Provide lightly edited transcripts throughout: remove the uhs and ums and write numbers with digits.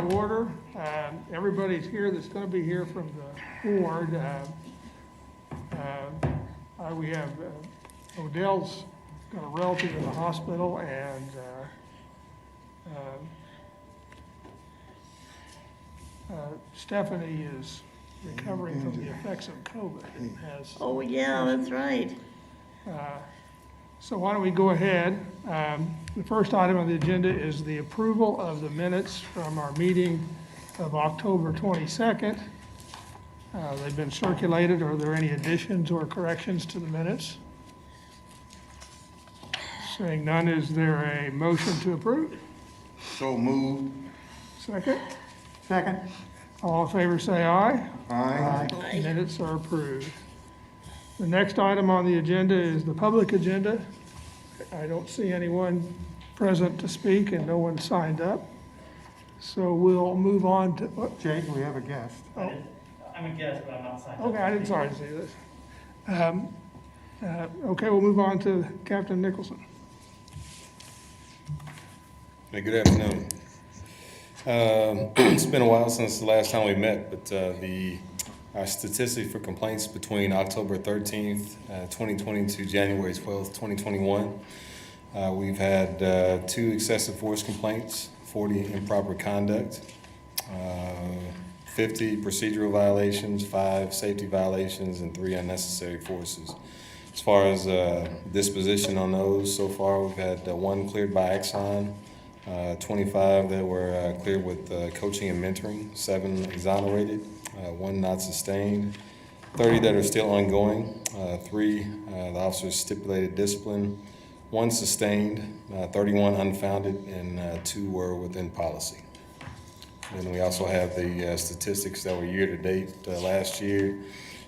Order. Everybody's here that's going to be here from the board. We have Odell's got a relative in the hospital, and Stephanie is recovering from the effects of COVID. And has, Oh, yeah, that's right. So why don't we go ahead? The first item on the agenda is the approval of the minutes from our meeting of October 22nd. They've been circulated. Are there any additions or corrections to the minutes? Seeing none, is there a motion to approve? So moved. Second? Second. All in favor say aye. Aye. Aye. Minutes are approved. The next item on the agenda is the public agenda. I don't see anyone present to speak and no one signed up. So we'll move on to, Jake, we have a guest. oh, I'm a guest, but I'm not signed up. okay, I didn't, sorry to see this. Okay, we'll move on to Captain Nicholson. Hey, good afternoon. It's been a while since the last time we met, but our statistic for complaints between October 13th, 2020 to January 12th, 2021, we've had 2 excessive force complaints, 40 improper conduct, 50 procedural violations, 5 safety violations, and 3 unnecessary forces. As far as disposition on those, so far we've had 1 cleared by Exxon, 25 that were cleared with coaching and mentoring, 7 exonerated, 1 not sustained, 30 that are still ongoing, 3 the officers stipulated discipline, 1 sustained, 31 unfounded, and 2 were within policy. And we also have the statistics that were year-to-date last year.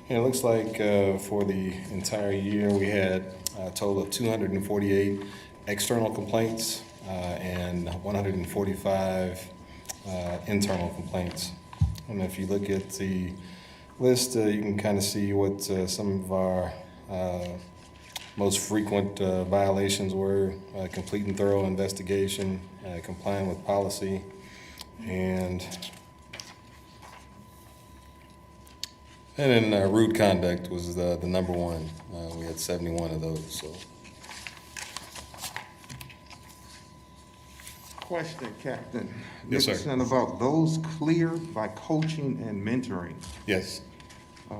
And it looks like for the entire year we had a total of 248 external complaints and 145 internal complaints. And if you look at the list, you can kind of see what some of our most frequent violations were: complete and thorough investigation, complying with policy, and then rude conduct was the number 1. We had 71 of those. So. Question, Captain Yes, sir. Nicholson, about those cleared by coaching and mentoring. Yes,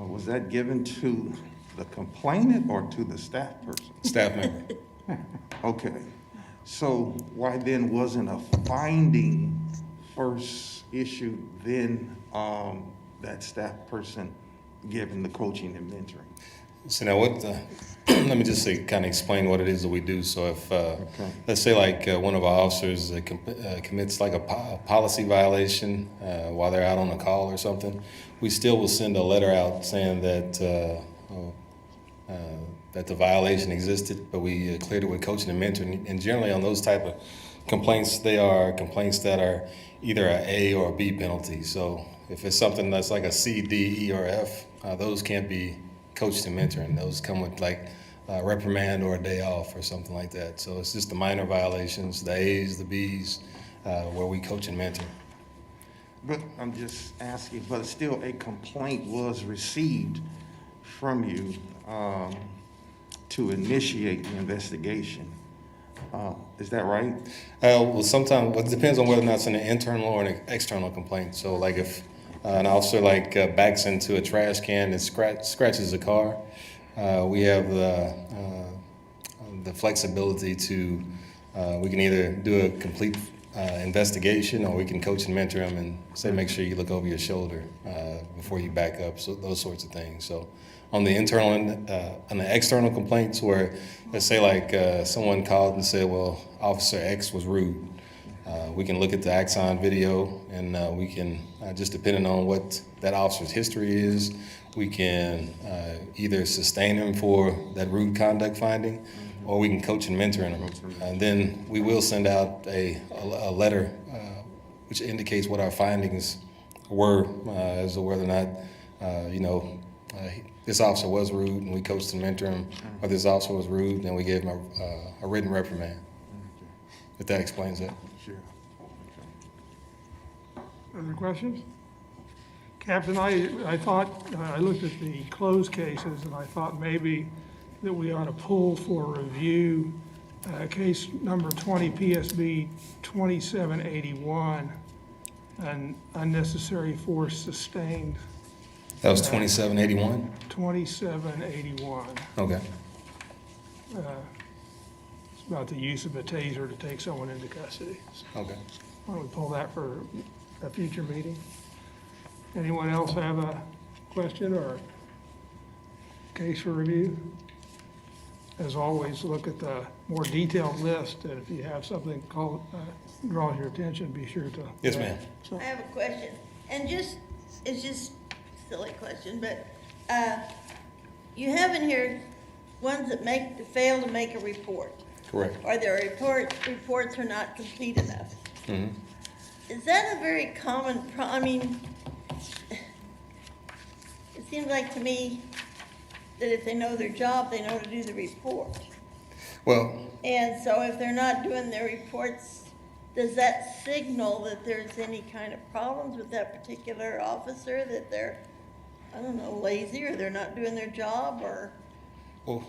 Was that given to the complainant or to the staff person? staff member. Okay, so why then wasn't a finding first issued, then that staff person given the coaching and mentoring? So now what, let me just say, kind of explain what it is that we do. So if, let's say like one of our officers commits like a policy violation while they're out on a call or something, we still will send a letter out saying that that the violation existed, but we cleared it with coaching and mentoring. And generally on those type of complaints, they are complaints that are either an A or a B penalty. So if it's something that's like a C, D, E, or F, those can't be coached and mentoring. Those come with like a reprimand or a day off or something like that. So it's just the minor violations, the A's, the B's, where we coach and mentor. But I'm just asking, but still a complaint was received from you to initiate the investigation. Is that right? Well, sometimes it depends on whether or not it's an internal or an external complaint. So like if an officer backs into a trash can and scratches a car, we have the flexibility to, we can either do a complete investigation, or we can coach and mentor them and say, make sure you look over your shoulder before you back up, so those sorts of things. So on the internal and on the external complaints, where let's say someone called and said, well, Officer X was rude, we can look at the Axon video, and we can, just depending on what that officer's history is, we can either sustain him for that rude conduct finding, or we can coach and mentor him. And then we will send out a letter which indicates what our findings were as to whether or not, this officer was rude and we coached and mentored him, or this officer was rude and we gave him a written reprimand. If that explains it. Sure. Other questions? Captain, I thought, I looked at the closed cases, and I thought maybe that we ought to pull for review case number 20 PSB 2781, an unnecessary force sustained, That was 2781? 2781. Okay. It's about the use of a taser to take someone into custody. So Okay. why don't we pull that for a future meeting? Anyone else have a question or case for review? As always, look at the more detailed list, and if you have something draws your attention, be sure to. Yes, ma'am. So, I have a question, and it's just a silly question, but, you have in here ones that fail to make a report, Correct. or their reports are not complete enough. Mhm. Is that a very common I mean, it seems like to me that if they know their job, they know to do the report. Well, And so if they're not doing their reports, does that signal that there's any kind of problems with that particular officer, that they're, I don't know, lazy, or they're not doing their job, or?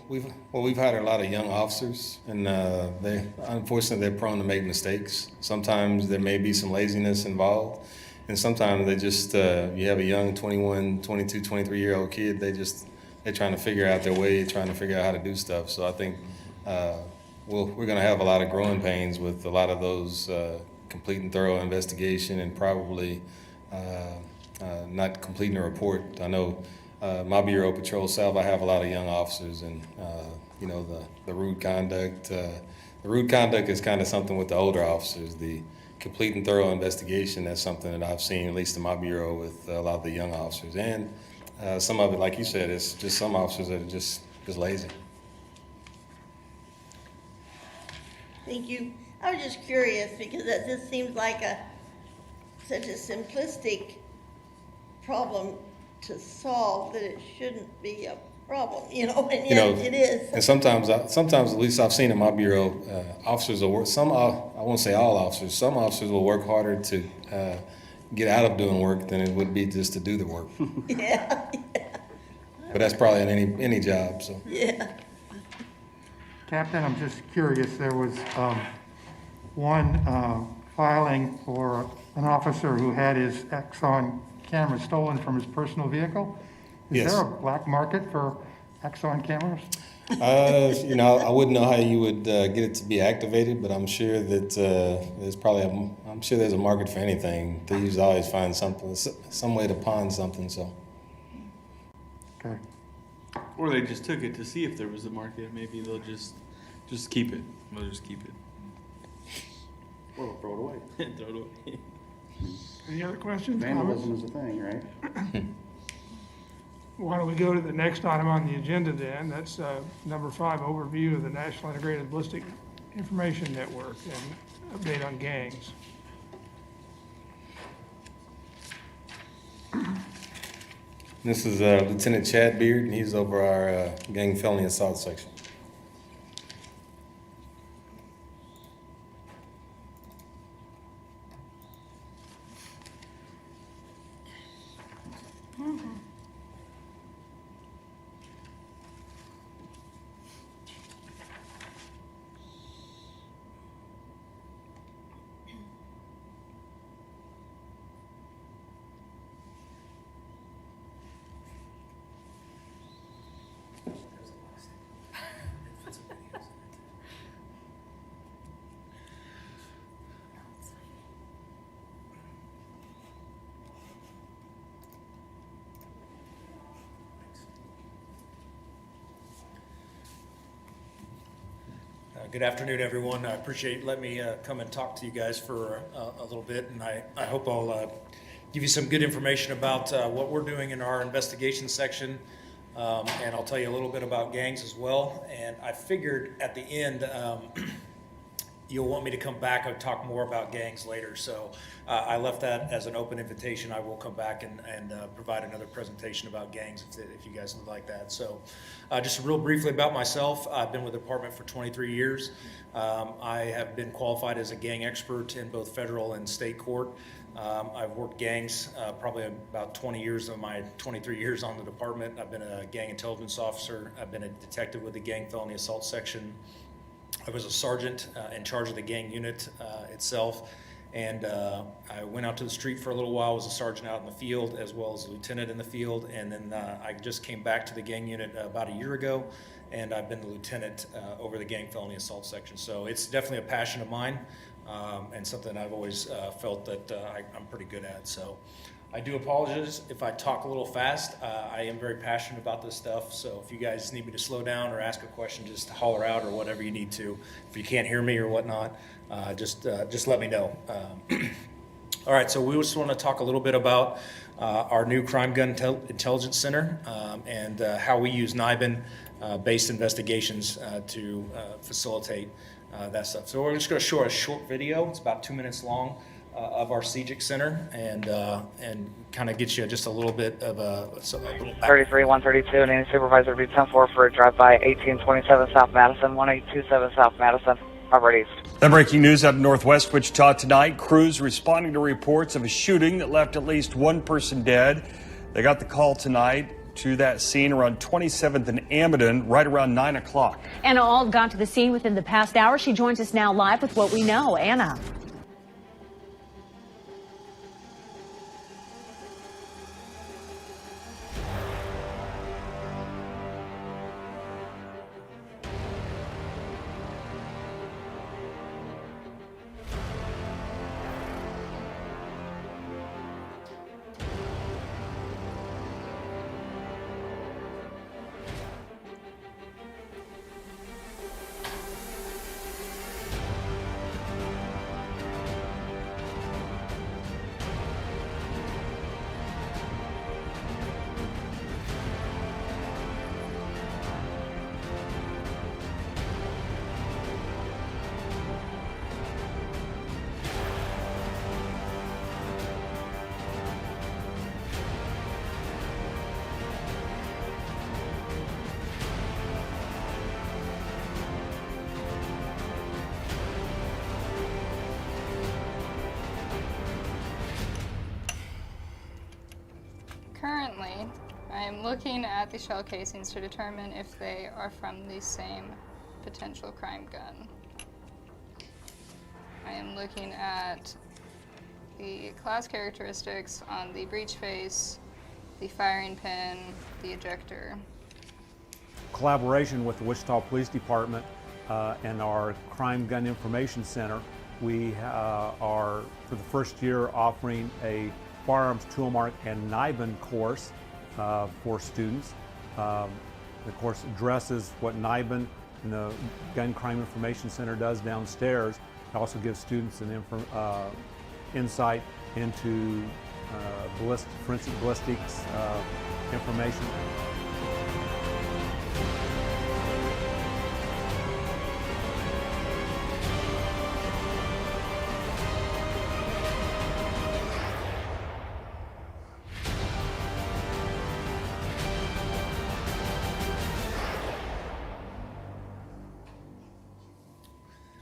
we've hired a lot of young officers, and unfortunately they're prone to make mistakes. Sometimes there may be some laziness involved, and sometimes they just you have a young 21, 22, 23-year-old kid. They're trying to figure out their way, trying to figure out how to do stuff. So I think we're going to have a lot of growing pains with a lot of those complete and thorough investigation, and probably not completing a report. I know my bureau, Patrol South, I have a lot of young officers, and the rude conduct. The rude conduct is kind of something with the older officers. The complete and thorough investigation, that's something that I've seen, at least in my bureau, with a lot of the young officers. And some of it, like you said, it's just some officers that are just lazy. Thank you. I was just curious, because that just seems like such a simplistic problem to solve, that it shouldn't be a problem, and yet it is. And sometimes, at least I've seen in my bureau, officers will work. I won't say all officers. Some officers will work harder to get out of doing work than it would be just to do the work. Yeah, But that's probably in any job. So. yeah. Captain, I'm just curious, there was one filing for an officer who had his Exxon camera stolen from his personal vehicle. Is Yes. there a black market for Exxon cameras? I wouldn't know how you would get it to be activated, but I'm sure that there's a market for anything. Thieves always find something, some way to pawn something. So. Okay. Or they just took it to see if there was a market. Maybe they'll just keep it. They'll just keep it. Or throw it away. Throw it away. any other questions, Vandalism comments? is a thing, right? Why don't we go to the next item on the agenda then? That's number 5, overview of the National Integrated Ballistic Information Network and update on gangs. This is Lieutenant Chad Beard, and he's over our gang felony assault section. Good afternoon, everyone. I appreciate you letting me come and talk to you guys for a little bit, and I hope I'll give you some good information about what we're doing in our investigation section, and I'll tell you a little bit about gangs as well. And I figured at the end you'll want me to come back and talk more about gangs later, so I left that as an open invitation. I will come back and provide another presentation about gangs if you guys would like that. So just real briefly about myself, I've been with the department for 23 years. I have been qualified as a gang expert in both federal and state court. I've worked gangs probably about 20 years of my 23 years on the department. I've been a gang intelligence officer. I've been a detective with the gang felony assault section. I was a sergeant in charge of the gang unit itself. And I went out to the street for a little while, was a sergeant out in the field as well as a lieutenant in the field. And then I just came back to the gang unit about a year ago, and I've been the lieutenant over the gang felony assault section. So it's definitely a passion of mine and something I've always felt that I'm pretty good at. So I do apologize if I talk a little fast. I am very passionate about this stuff. So if you guys need me to slow down or ask a question, just holler out or whatever you need to. If you can't hear me or whatnot, just let me know. All right, so we just want to talk a little bit about our new Crime Gun Intelligence Center and how we use NIBIN-based investigations to facilitate that stuff. So we're just going to show a short video. It's about 2 minutes long of our CJIC Center and kind of get you just a little bit of a little 33-132, and any supervisor be 10-4 for a drive-by 1827 South Madison, 1827 South Madison, Robert East. The breaking news out of northwest Wichita tonight. Crews responding to reports of a shooting that left at least one person dead. They got the call tonight to that scene around 27th and Amidon right around 9 o'clock. Anna Auld got to the scene within the past hour. She joins us now live with what we know. Anna. Currently, I am looking at the shell casings to determine if they are from the same potential crime gun. I am looking at the class characteristics on the breech face, the firing pin, the ejector. Collaboration with the Wichita Police Department and our Crime Gun Information Center, we are for the first year offering a firearms tool mark and NIBIN course for students. The course addresses what NIBIN and the Gun Crime Information Center does downstairs. It also gives students an insight into forensic ballistics information.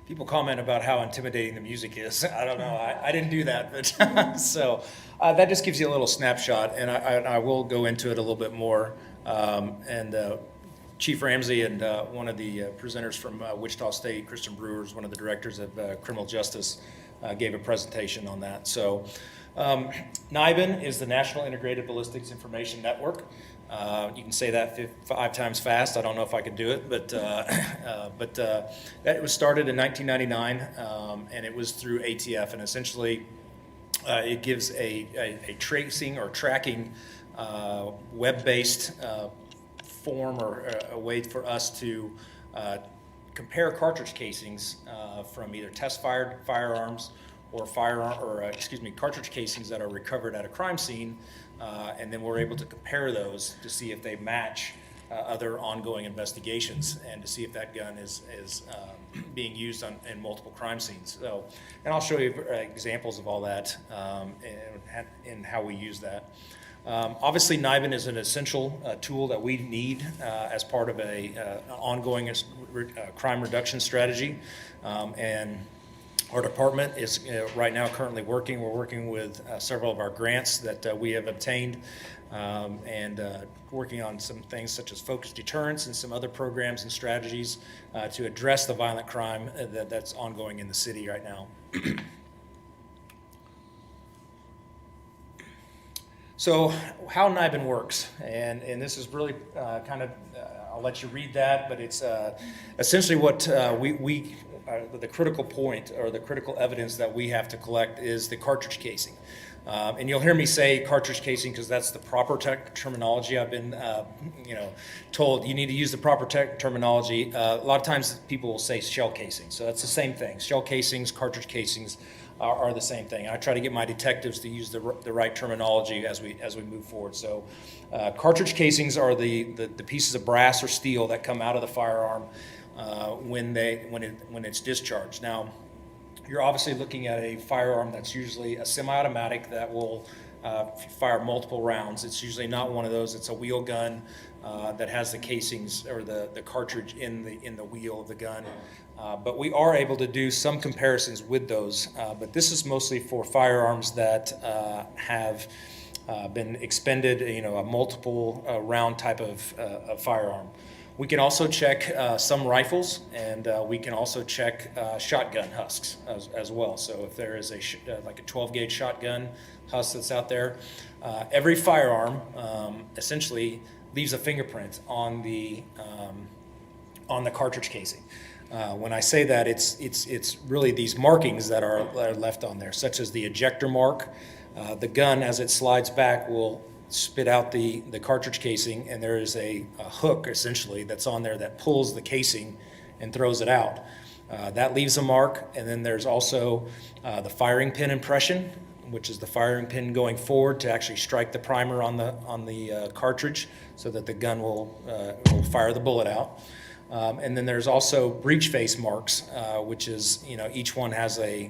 People comment about how intimidating the music is. I don't know. I didn't do that, but so that just gives you a little snapshot, and I will go into it a little bit more. Chief Ramsey and one of the presenters from Wichita State, Kristen Brewer, is one of the directors of criminal justice, gave a presentation on that. So NIBIN is the National Integrated Ballistics Information Network. You can say that 5 times fast. I don't know if I could do it, but that was started in 1999, and it was through ATF, and essentially it gives a tracing or tracking web-based form or a way for us to compare cartridge casings from either test-fired firearms or cartridge casings that are recovered at a crime scene. And then we're able to compare those to see if they match other ongoing investigations and to see if that gun is being used in multiple crime scenes. So, and I'll show you examples of all that and how we use that. Obviously, NIBIN is an essential tool that we need as part of an ongoing crime reduction strategy. And Our department is right now currently working. We're working with several of our grants that we have obtained, and working on some things such as focused deterrence and some other programs and strategies to address the violent crime that's ongoing in the city right now. So how NIBIN works, and this is really I'll let you read that, but it's essentially what the critical point or the critical evidence that we have to collect is the cartridge casing. And you'll hear me say cartridge casing because that's the proper terminology. I've been told you need to use the proper terminology. A lot of times people will say shell casing, so that's the same thing. Shell casings, cartridge casings are the same thing. I try to get my detectives to use the right terminology as we move forward. So cartridge casings are the pieces of brass or steel that come out of the firearm when it's discharged. Now, you're obviously looking at a firearm that's usually a semi-automatic that will fire multiple rounds. It's usually not one of those. It's a wheel gun that has the casings or the cartridge in the wheel of the gun. But we are able to do some comparisons with those. But this is mostly for firearms that have been expended, a multiple round type of firearm. We can also check some rifles, and we can also check shotgun husks as well. So if there is like a 12 gauge shotgun husk that's out there, every firearm essentially leaves a fingerprint on the cartridge casing. When I say that, it's really these markings that are left on there, such as the ejector mark. The gun, as it slides back, will spit out the cartridge casing, and there is a hook essentially that's on there that pulls the casing and throws it out. That leaves a mark, and then there's also the firing pin impression, which is the firing pin going forward to actually strike the primer on the cartridge so that the gun will fire the bullet out. And then there's also breech face marks, which is, each one has a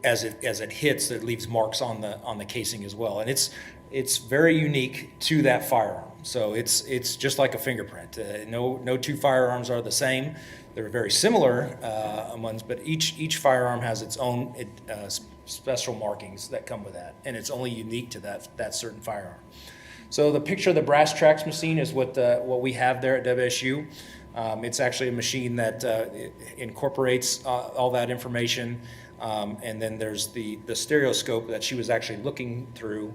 as it hits, it leaves marks on the casing as well, and it's very unique to that firearm. So it's just like a fingerprint. No two firearms are the same. They're very similar ones, but each firearm has its own special markings that come with that, and it's only unique to that certain firearm. So the picture of the brass tracks machine is what we have there at WSU. It's actually a machine that incorporates all that information. And then there's the stereoscope that she was actually looking through,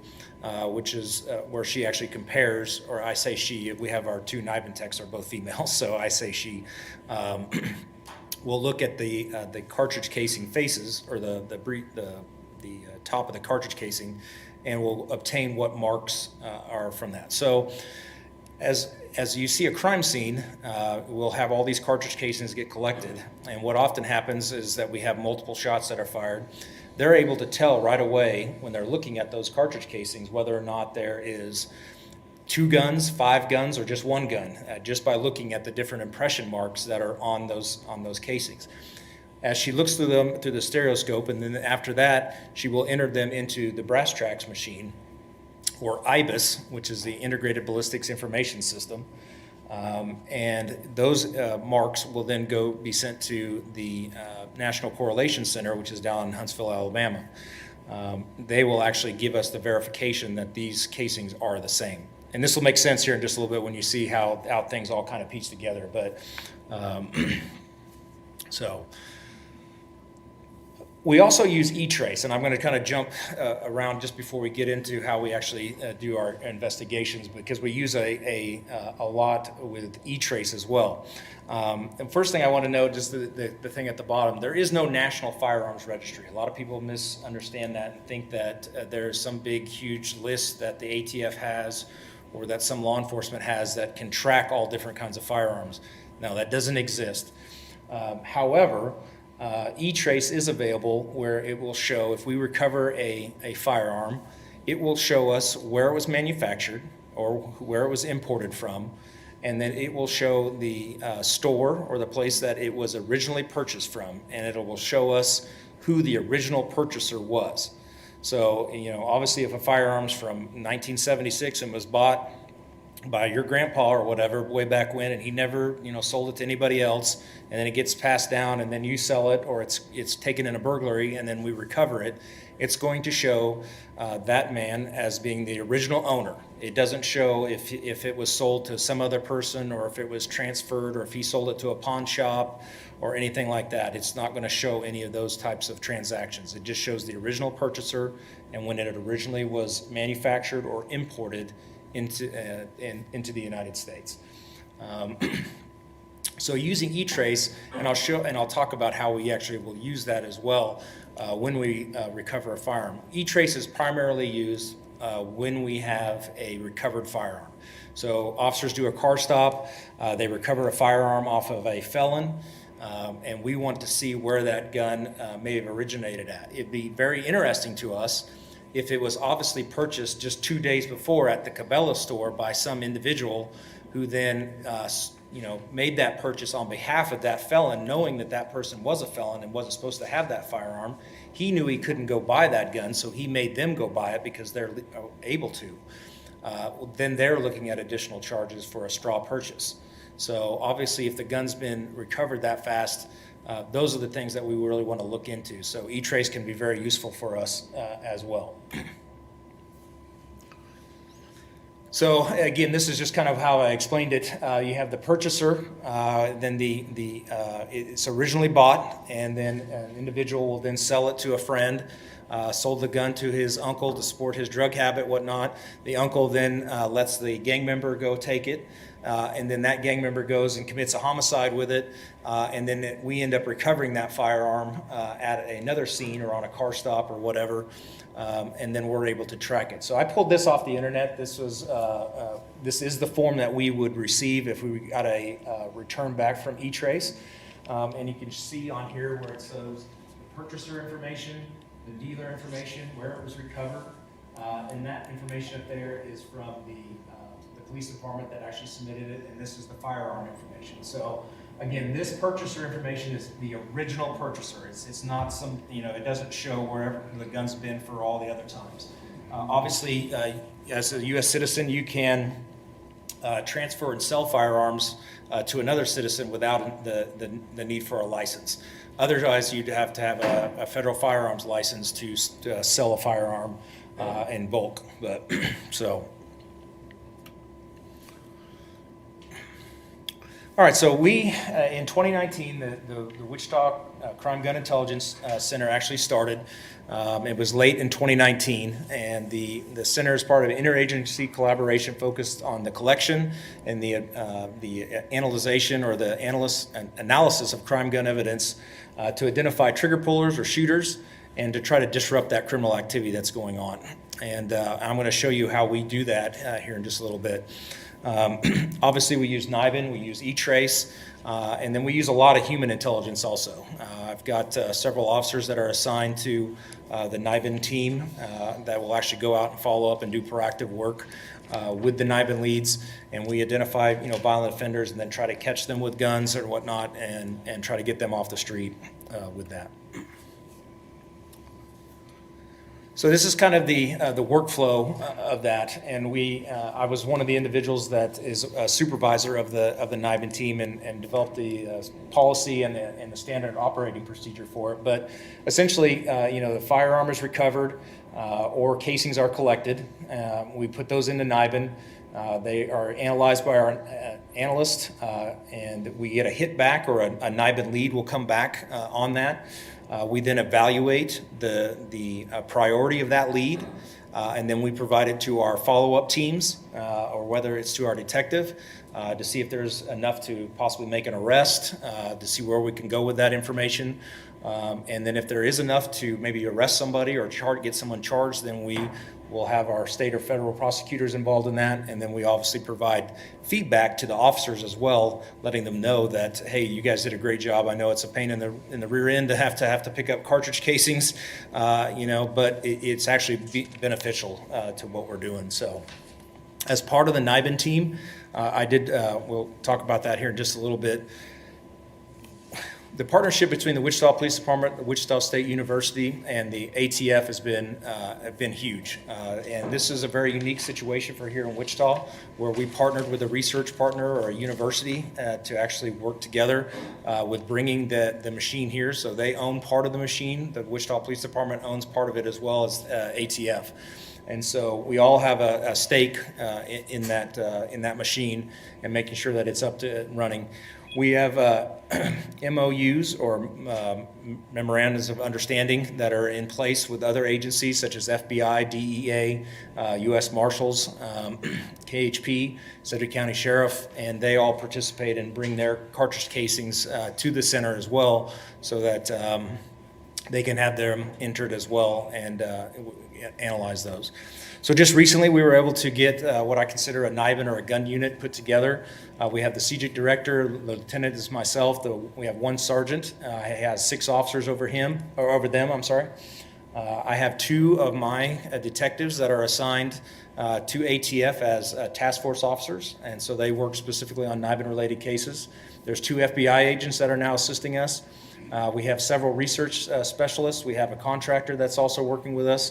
which is where she actually compares, or I say she, we have our two NIBIN techs are both females, so I say she. We'll look at the cartridge casing faces, or the top of the cartridge casing, and we'll obtain what marks are from that. So as you see a crime scene, we'll have all these cartridge casings get collected. And what often happens is that we have multiple shots that are fired. They're able to tell right away when they're looking at those cartridge casings whether or not there is 2 guns, 5 guns, or just 1 gun, just by looking at the different impression marks that are on those casings. As she looks through them through the stereoscope, and then after that, she will enter them into the brass tracks machine, or IBIS, which is the Integrated Ballistics Information System. And those marks will then be sent to the National Correlation Center, which is down in Huntsville, Alabama. They will actually give us the verification that these casings are the same. And this will make sense here in just a little bit when you see how things all kind of piece together. But so we also use E-Trace, and I'm going to kind of jump around just before we get into how we actually do our investigations, because we use a lot with E-Trace as well. And first thing I want to note, just the thing at the bottom, there is no National Firearms Registry. A lot of people misunderstand that and think that there's some big, huge list that the ATF has or that some law enforcement has that can track all different kinds of firearms. No, that doesn't exist. However, E-Trace is available where it will show, if we recover a firearm, it will show us where it was manufactured or where it was imported from, and then it will show the store or the place that it was originally purchased from, and it will show us who the original purchaser was. So, obviously if a firearm's from 1976 and was bought by your grandpa or whatever way back when, and he never, sold it to anybody else, and then it gets passed down, and then you sell it, or it's taken in a burglary, and then we recover it, it's going to show that man as being the original owner. It doesn't show if it was sold to some other person, or if it was transferred, or if he sold it to a pawn shop, or anything like that. It's not going to show any of those types of transactions. It just shows the original purchaser and when it originally was manufactured or imported into the United States. So using E-Trace, and I'll talk about how we actually will use that as well when we recover a firearm. E-Trace is primarily used when we have a recovered firearm. So officers do a car stop, they recover a firearm off of a felon, and we want to see where that gun may have originated at. It'd be very interesting to us if it was obviously purchased just 2 days before at the Cabela store by some individual who then made that purchase on behalf of that felon, knowing that that person was a felon and wasn't supposed to have that firearm. He knew he couldn't go buy that gun, so he made them go buy it because they're able to. Then they're looking at additional charges for a straw purchase. So obviously, if the gun's been recovered that fast, those are the things that we really want to look into. So E-Trace can be very useful for us as well. So again, this is just kind of how I explained it. You have the purchaser, then it's originally bought, and then an individual will then sell it to a friend. Sold the gun to his uncle to support his drug habit, whatnot. The uncle then lets the gang member go take it. And then that gang member goes and commits a homicide with it, and then we end up recovering that firearm at another scene or on a car stop or whatever, and then we're able to track it. So I pulled this off the internet. This is the form that we would receive if we got a return back from E-Trace, and you can see on here where it says the purchaser information, the dealer information, where it was recovered, and that information up there is from the police department that actually submitted it, and this is the firearm information. So again, this purchaser information is the original purchaser. It's not some, it doesn't show wherever the gun's been for all the other times. Obviously, as a U.S. citizen, you can transfer and sell firearms to another citizen without the need for a license. Otherwise, you'd have to have a federal firearms license to sell a firearm in bulk. But so. All right, so we, in 2019, the Wichita Crime Gun Intelligence Center actually started. It was late in 2019, and the center is part of an interagency collaboration focused on the collection and the analyzation or the analysis of crime gun evidence to identify trigger pullers or shooters and to try to disrupt that criminal activity that's going on. And I'm going to show you how we do that here in just a little bit. Obviously, we use NIBIN, we use E-Trace, and then we use a lot of human intelligence also. I've got several officers that are assigned to the NIBIN team that will actually go out and follow up and do proactive work with the NIBIN leads, and we identify violent offenders and then try to catch them with guns or whatnot and try to get them off the street with that. So this is kind of the workflow of that, and I was one of the individuals that is a supervisor of the NIBIN team and developed the policy and the standard operating procedure for it. But essentially, the firearm is recovered or casings are collected. We put those into NIBIN. They are analyzed by our analyst, and we get a hit back or a NIBIN lead will come back on that. We then evaluate the priority of that lead, and then we provide it to our follow-up teams, or whether it's to our detective, to see if there's enough to possibly make an arrest, to see where we can go with that information. And then if there is enough to maybe arrest somebody or get someone charged, then we will have our state or federal prosecutors involved in that, and then we obviously provide feedback to the officers as well, letting them know that, hey, you guys did a great job. I know it's a pain in the rear end to have to pick up cartridge casings, but it's actually beneficial to what we're doing. So, as part of the NIBIN team, we'll talk about that here in just a little bit. The partnership between the Wichita Police Department, the Wichita State University, and the ATF has been huge. And this is a very unique situation for here in Wichita, where we partnered with a research partner or a university to actually work together with bringing the machine here. So they own part of the machine. The Wichita Police Department owns part of it, as well as ATF. And so we all have a stake in that machine and making sure that it's up to running. We have MOUs, or memorandums of understanding, that are in place with other agencies such as FBI, DEA, U.S. Marshals, KHP, Sedgwick County Sheriff, and they all participate and bring their cartridge casings to the center as well, so that they can have them entered as well and analyze those. So just recently, we were able to get what I consider a NIBIN, or a gun unit, put together. We have the CJIC director, the lieutenant is myself. We have one sergeant. He has 6 officers over them. I have 2 of my detectives that are assigned to ATF as task force officers, and so they work specifically on NIBIN-related cases. There's 2 FBI agents that are now assisting us. We have several research specialists. We have a contractor that's also working with us.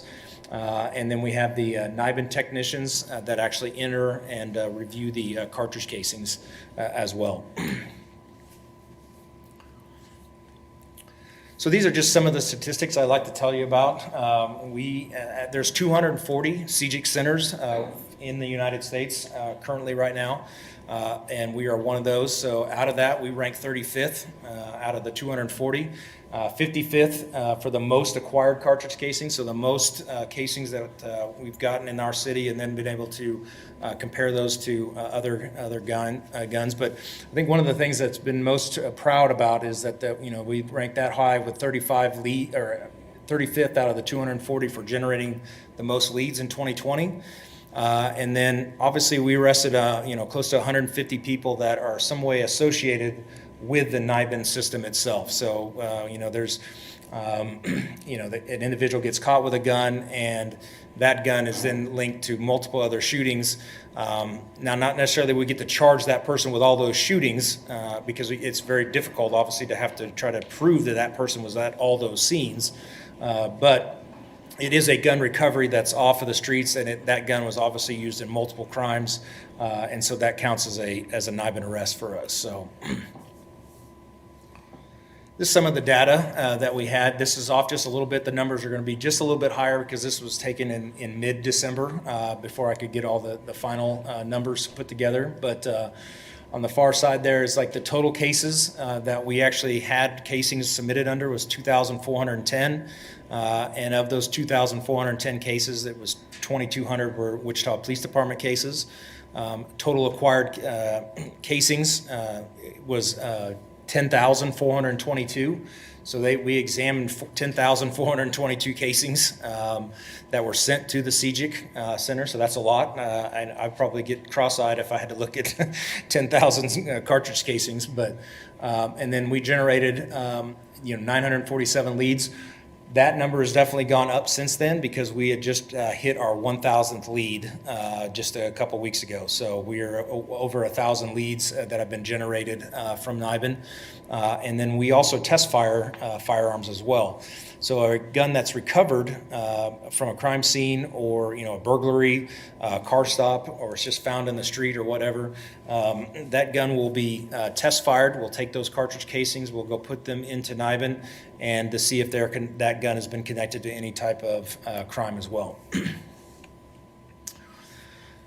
And then we have the NIBIN technicians that actually enter and review the cartridge casings as well. So these are just some of the statistics I'd like to tell you about. There's 240 CJIC centers in the United States currently right now, and we are one of those. So out of that, we rank 35th out of the 240. 55th for the most acquired cartridge casings, so the most casings that we've gotten in our city, and then been able to compare those to other guns. But I think one of the things that's been most proud about is that we ranked that high with 35th out of the 240 for generating the most leads in 2020. And then obviously we arrested close to 150 people that are some way associated with the NIBIN system itself. So, there's, an individual gets caught with a gun, and that gun is then linked to multiple other shootings. Now, not necessarily we get to charge that person with all those shootings, because it's very difficult, obviously, to have to try to prove that that person was at all those scenes. But it is a gun recovery that's off of the streets, and that gun was obviously used in multiple crimes, and so that counts as a NIBIN arrest for us. So. This is some of the data that we had. This is off just a little bit. The numbers are going to be just a little bit higher because this was taken in mid-December before I could get all the final numbers put together. But on the far side there is like the total cases that we actually had casings submitted under was 2,410. And of those 2,410 cases, it was 2,200 were Wichita Police Department cases. Total acquired casings was 10,422. So we examined 10,422 casings that were sent to the CJIC Center. So that's a lot. And I'd probably get cross-eyed if I had to look at 10,000 cartridge casings. But and then we generated 947 leads. That number has definitely gone up since then because we had just hit our 1,000th lead just a couple weeks ago. So we are over 1,000 leads that have been generated from NIBIN. And then we also test fire firearms as well. So a gun that's recovered from a crime scene or a burglary, car stop, or it's just found in the street or whatever, that gun will be test fired. We'll take those cartridge casings, we'll go put them into NIBIN and to see if that gun has been connected to any type of crime as well.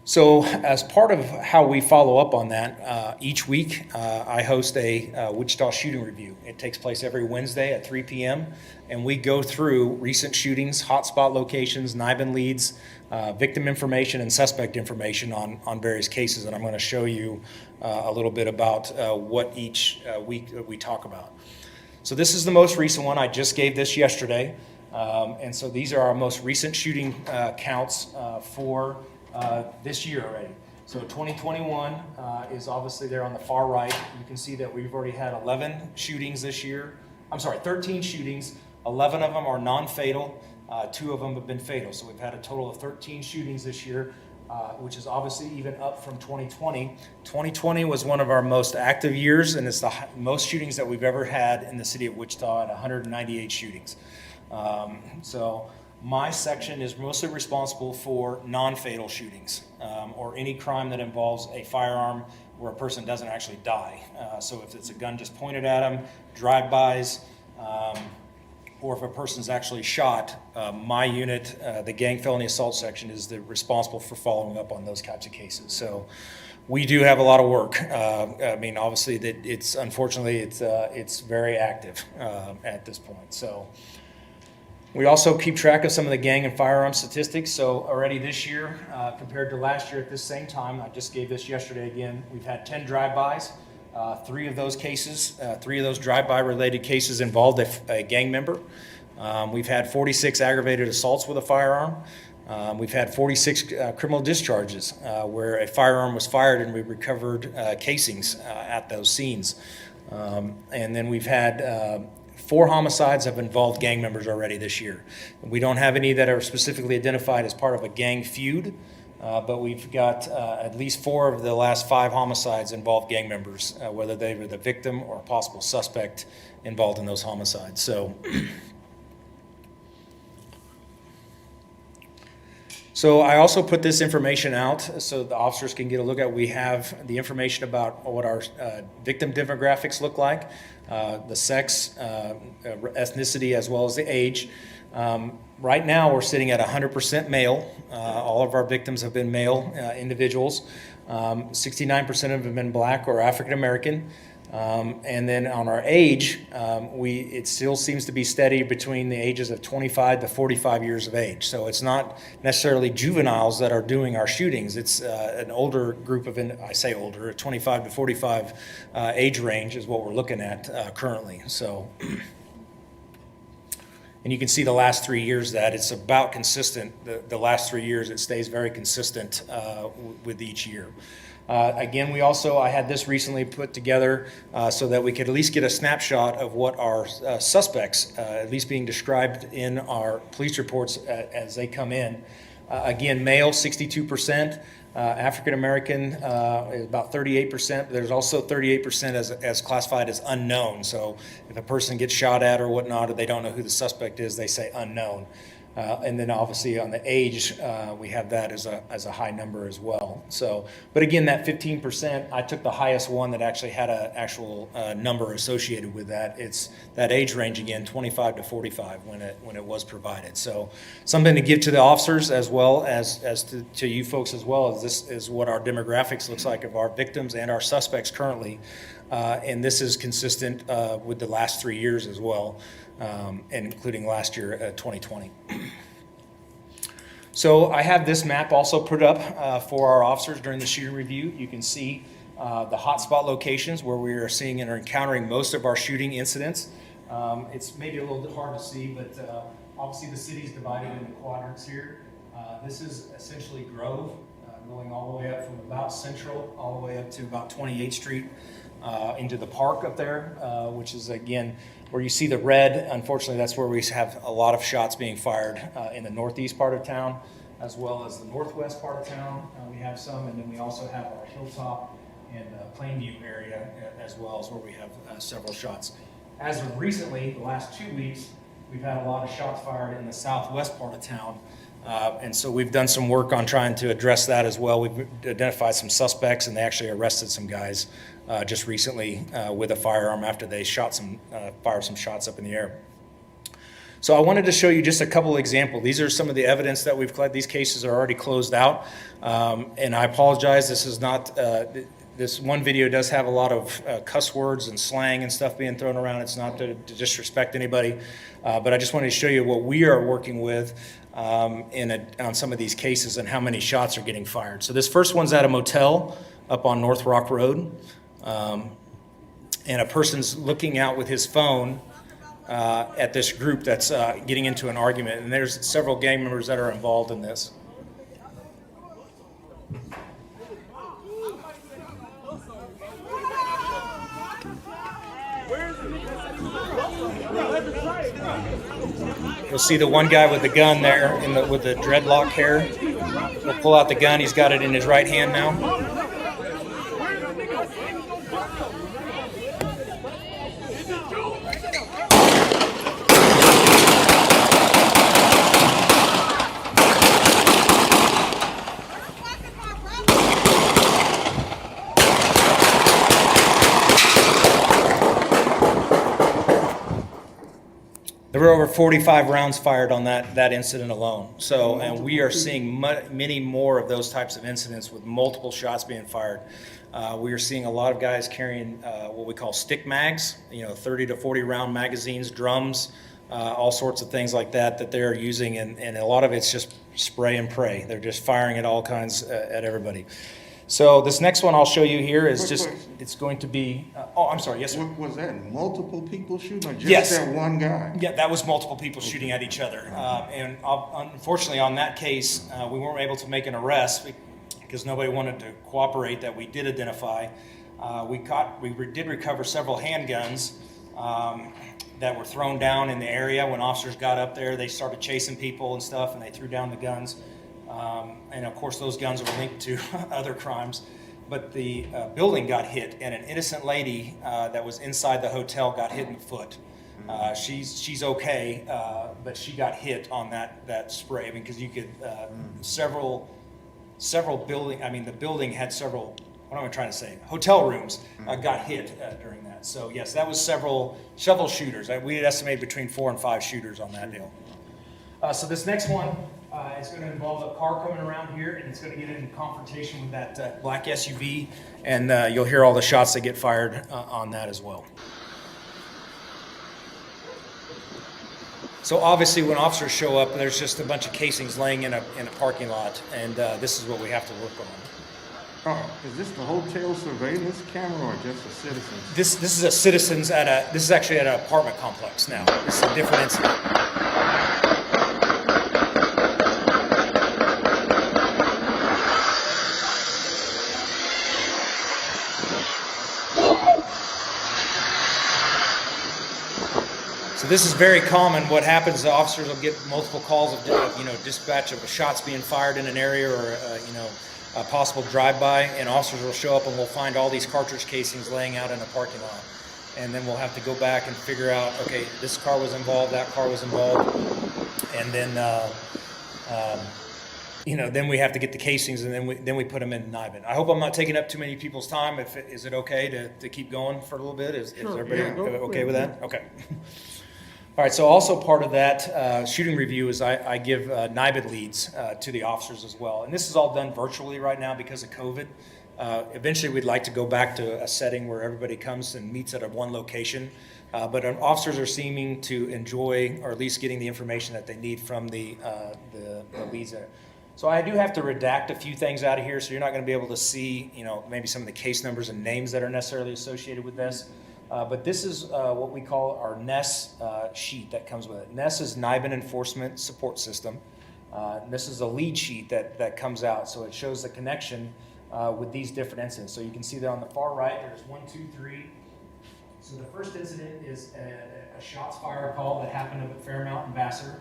So as part of how we follow up on that, each week I host a Wichita shooting review. It takes place every Wednesday at 3 p.m. and we go through recent shootings, hotspot locations, NIBIN leads, victim information, and suspect information on various cases. And I'm going to show you a little bit about what each week we talk about. So this is the most recent one. I just gave this yesterday. And so these are our most recent shooting counts for this year already. So 2021 is obviously there on the far right. You can see that we've already had 11 shootings this year. 13 shootings. 11 of them are non-fatal. 2 of them have been fatal. So we've had a total of 13 shootings this year. which is obviously even up from 2020. 2020 was one of our most active years, and it's the most shootings that we've ever had in the city of Wichita at 198 shootings. So my section is mostly responsible for non-fatal shootings or any crime that involves a firearm where a person doesn't actually die. So if it's a gun just pointed at them, drive-bys, or if a person's actually shot, my unit, the gang felony assault section, is responsible for following up on those types of cases. So we do have a lot of work. I mean, obviously, that unfortunately it's very active at this point. So we also keep track of some of the gang and firearm statistics. So already this year, compared to last year at this same time, I just gave this yesterday again, we've had 10 drive-bys. 3 of those cases, 3 of those drive-by related cases involved a gang member. We've had 46 aggravated assaults with a firearm. We've had 46 criminal discharges where a firearm was fired and we recovered casings at those scenes. And then we've had 4 homicides have involved gang members already this year. We don't have any that are specifically identified as part of a gang feud. But we've got at least 4 of the last 5 homicides involve gang members, whether they were the victim or a possible suspect involved in those homicides. So I also put this information out so the officers can get a look at. We have the information about what our victim demographics look like, the sex, ethnicity, as well as the age. Right now, we're sitting at 100% male. All of our victims have been male individuals. 69% of them have been black or African American. And then on our age, it still seems to be steady between the ages of 25 to 45 years of age. So it's not necessarily juveniles that are doing our shootings. It's an older group of, I say older, a 25 to 45 age range is what we're looking at currently. So. And you can see the last 3 years that it's about consistent. The last 3 years, it stays very consistent with each year. Again, I had this recently put together so that we could at least get a snapshot of what our suspects, at least being described in our police reports as they come in. Again, male, 62%. African American is about 38%. There's also 38% as classified as unknown. So if a person gets shot at or whatnot, or they don't know who the suspect is, they say unknown. And then obviously on the age, we have that as a high number as well. So, but again, that 15%, I took the highest one that actually had an actual number associated with that. It's that age range again, 25 to 45 when it was provided. So something to give to the officers as well as to you folks as well, as this is what our demographics looks like of our victims and our suspects currently. And this is consistent with the last 3 years as well. Including last year, 2020. So I have this map also put up for our officers during the shooting review. You can see the hotspot locations where we are seeing and are encountering most of our shooting incidents. It's maybe a little bit hard to see, but obviously the city is divided into quadrants here. This is essentially Grove, going all the way up from about Central, all the way up to about 28th Street, into the park up there, which is, again, where you see the red. Unfortunately, that's where we have a lot of shots being fired in the northeast part of town, as well as the northwest part of town. We have some, and then we also have our Hilltop and Plainview area as well, as where we have several shots. As of recently, the last 2 weeks, we've had a lot of shots fired in the southwest part of town. And so we've done some work on trying to address that as well. We've identified some suspects, and they actually arrested some guys just recently with a firearm after they fired some shots up in the air. So I wanted to show you just a couple examples. These are some of the evidence that we've collected. These cases are already closed out. And I apologize, this is not, this one video does have a lot of cuss words and slang and stuff being thrown around. It's not to disrespect anybody, but I just wanted to show you what we are working with on some of these cases and how many shots are getting fired. So this first one's at a motel up on North Rock Road. And a person's looking out with his phone at this group that's getting into an argument. And there's several gang members that are involved in this. You'll see the one guy with the gun there with the dreadlock hair. He'll pull out the gun. He's got it in his right hand now. There were over 45 rounds fired on that incident alone. So, and we are seeing many more of those types of incidents with multiple shots being fired. We are seeing a lot of guys carrying what we call stick mags, 30 to 40 round magazines, drums, all sorts of things like that they're using, and a lot of it's just spray and pray. They're just firing at all kinds at everybody. So this next one I'll show you here is it's going to be, I'm sorry, yes, sir. Was that multiple people shooting or just Yes. that one guy? Yeah, that was multiple people shooting at each other. And unfortunately on that case, we weren't able to make an arrest because nobody wanted to cooperate that we did identify. We did recover several handguns that were thrown down in the area. When officers got up there, they started chasing people and stuff, and they threw down the guns. And of course, those guns were linked to other crimes. But the building got hit, and an innocent lady that was inside the hotel got hit in the foot. She's okay, but she got hit on that spray. I mean, because you could several building. I mean, the building had several. What am I trying to say? Hotel rooms got hit during that. So yes, that was several shooters. We had estimated between 4 and 5 shooters on that deal. So this next one. It's going to involve a car coming around here, and it's going to get in confrontation with that black SUV, and you'll hear all the shots that get fired on that as well. So obviously when officers show up, there's just a bunch of casings laying in a parking lot, and this is what we have to work on. Oh, is this the hotel surveillance camera or just a citizen? This is a citizens this is actually at an apartment complex now. This is a different incident. So this is very common. What happens is the officers will get multiple calls of dispatch of shots being fired in an area or a possible drive-by, and officers will show up and we'll find all these cartridge casings laying out in a parking lot. And then we'll have to go back and figure out, okay, this car was involved, that car was involved, and then then we have to get the casings, and then we put them in NIBIN. I hope I'm not taking up too many people's time. Is it okay to keep going for a little bit? Is everybody okay with that? Okay. All right, so also part of that shooting review is I give NIBID leads to the officers as well. And this is all done virtually right now because of COVID. Eventually, we'd like to go back to a setting where everybody comes and meets at one location. But officers are seeming to enjoy, or at least getting the information that they need from the leads there. So I do have to redact a few things out of here, so you're not going to be able to see, maybe some of the case numbers and names that are necessarily associated with this. But this is what we call our NES sheet that comes with it. NES is NIBIN Enforcement Support System. This is a lead sheet that comes out, so it shows the connection with these different incidents. So you can see that on the far right, there's 1, 2, 3. So the first incident is a shots fired call that happened up at Fairmount and Vassar.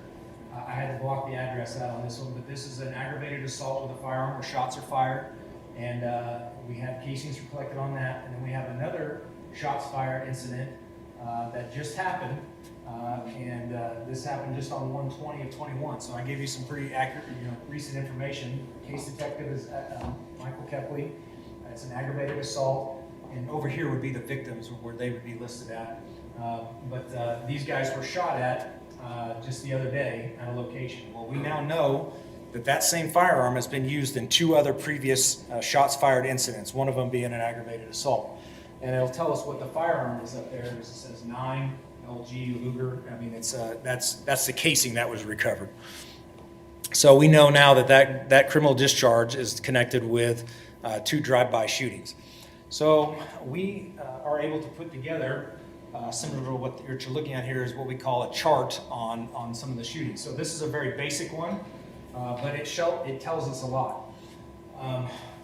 I had to block the address out on this one, but this is an aggravated assault with a firearm where shots are fired, and we have casings collected on that. And then we have another shots fired incident that just happened, and this happened just on 1/20 of 21. So I gave you some pretty accurate, recent information. Case detective is Michael Kepley. It's an aggravated assault, and over here would be the victims where they would be listed at. But these guys were shot at just the other day at a location. Well, we now know that same firearm has been used in 2 other previous shots fired incidents, one of them being an aggravated assault. And it'll tell us what the firearm is up there. It says 9 LG Luger. I mean, it's that's the casing that was recovered. So we know now that criminal discharge is connected with 2 drive-by shootings. So we are able to put together, similar to what you're looking at here, is what we call a chart on some of the shootings. So this is a very basic one, but it tells us a lot.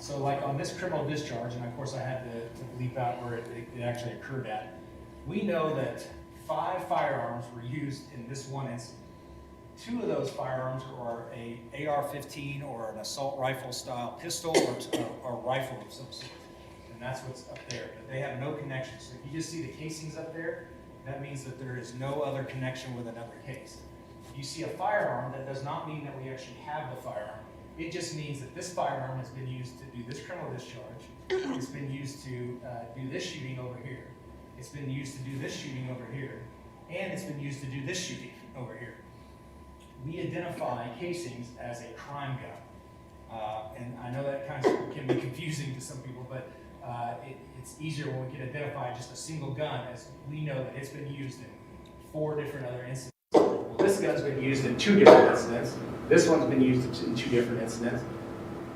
So like on this criminal discharge, and of course I had to bleep out where it actually occurred at, we know that 5 firearms were used in this one incident. two of those firearms are a AR-15 or an assault rifle style pistol or rifle of some sort. And that's what's up there, but they have no connection. So if you just see the casings up there, that means that there is no other connection with another case. If you see a firearm, that does not mean that we actually have the firearm. It just means that this firearm has been used to do this criminal discharge. It's been used to do this shooting over here. It's been used to do this shooting over here. And it's been used to do this shooting over here. We identify casings as a crime gun. And I know that kind of can be confusing to some people, but it's easier when we can identify just a single gun, as we know that it's been used in 4 different other incidents. Well, this gun's been used in 2 different incidents. This one's been used in 2 different incidents.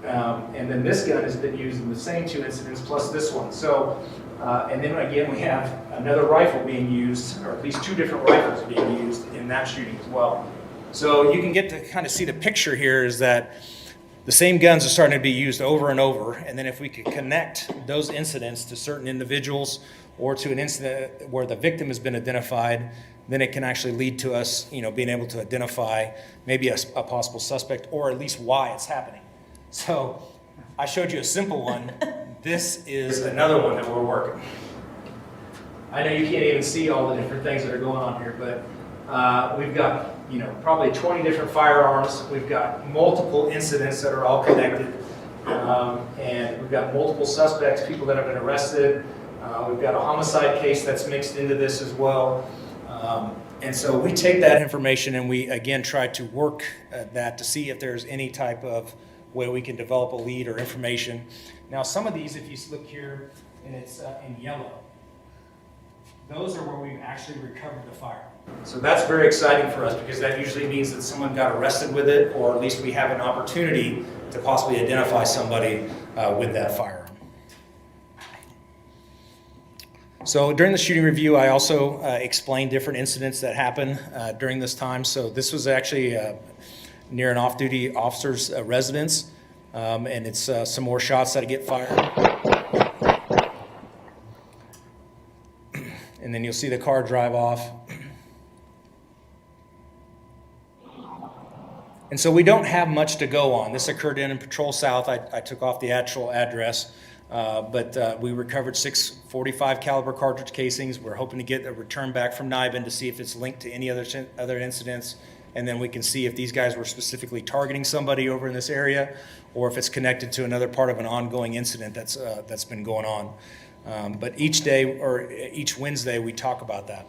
And then this gun has been used in the same 2 incidents plus this one. So, and then again, we have another rifle being used, or at least 2 different rifles being used in that shooting as well. So you can get to kind of see the picture here is that the same guns are starting to be used over and over, and then if we could connect those incidents to certain individuals or to an incident where the victim has been identified, then it can actually lead to us, being able to identify maybe a possible suspect or at least why it's happening. So I showed you a simple one. This is another one that we're working. I know you can't even see all the different things that are going on here, but we've got probably 20 different firearms. We've got multiple incidents that are all connected. And we've got multiple suspects, people that have been arrested. We've got a homicide case that's mixed into this as well. And so we take that information and we, again, try to work that to see if there's any type of way we can develop a lead or information. Now, some of these, if you look here, and it's in yellow, those are where we've actually recovered the firearm. So that's very exciting for us because that usually means that someone got arrested with it, or at least we have an opportunity to possibly identify somebody with that firearm. So during the shooting review, I also explained different incidents that happened during this time. So this was actually near an off-duty officer's residence, and it's some more shots that get fired. And then you'll see the car drive off. And so we don't have much to go on. This occurred in Patrol South. I took off the actual address, but we recovered 6 .45 caliber cartridge casings. We're hoping to get a return back from NIBIN to see if it's linked to any other incidents. And then we can see if these guys were specifically targeting somebody over in this area, or if it's connected to another part of an ongoing incident that's been going on. But each day or each Wednesday, we talk about that.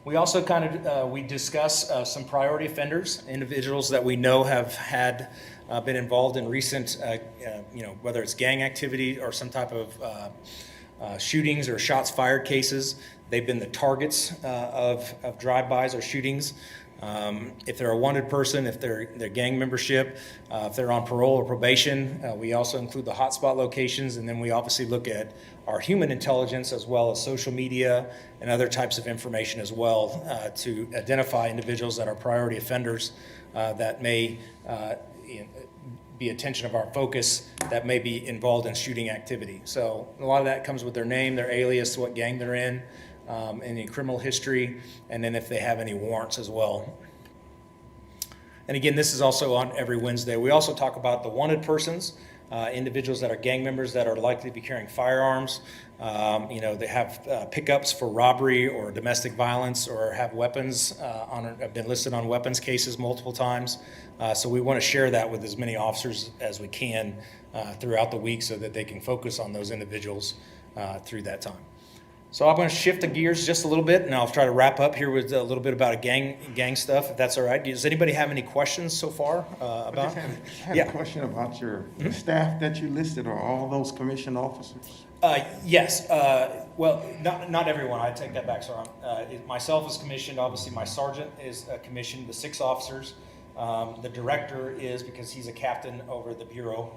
We also we discuss some priority offenders, individuals that we know have had been involved in recent, whether it's gang activity or some type of shootings or shots fired cases. They've been the targets of drive-bys or shootings. If they're a wanted person, if they're gang membership, if they're on parole or probation, we also include the hotspot locations, and then we obviously look at our human intelligence as well as social media and other types of information as well to identify individuals that are priority offenders that may be attention of our focus, that may be involved in shooting activity. So a lot of that comes with their name, their alias, what gang they're in, any criminal history, and then if they have any warrants as well. And again, this is also on every Wednesday. We also talk about the wanted persons, individuals that are gang members that are likely to be carrying firearms. They have pickups for robbery or domestic violence, or have weapons have been listed on weapons cases multiple times. So we want to share that with as many officers as we can throughout the week so that they can focus on those individuals through that time. So I'm going to shift the gears just a little bit, and I'll try to wrap up here with a little bit about gang stuff, if that's all right. Does anybody have any questions so far about? I had a question about your staff that you listed. Are all those commissioned officers? Yes. Well, not everyone. I take that back. Sorry. Myself is commissioned. Obviously, my sergeant is commissioned. The 6 officers. The director is, because he's a captain over the bureau.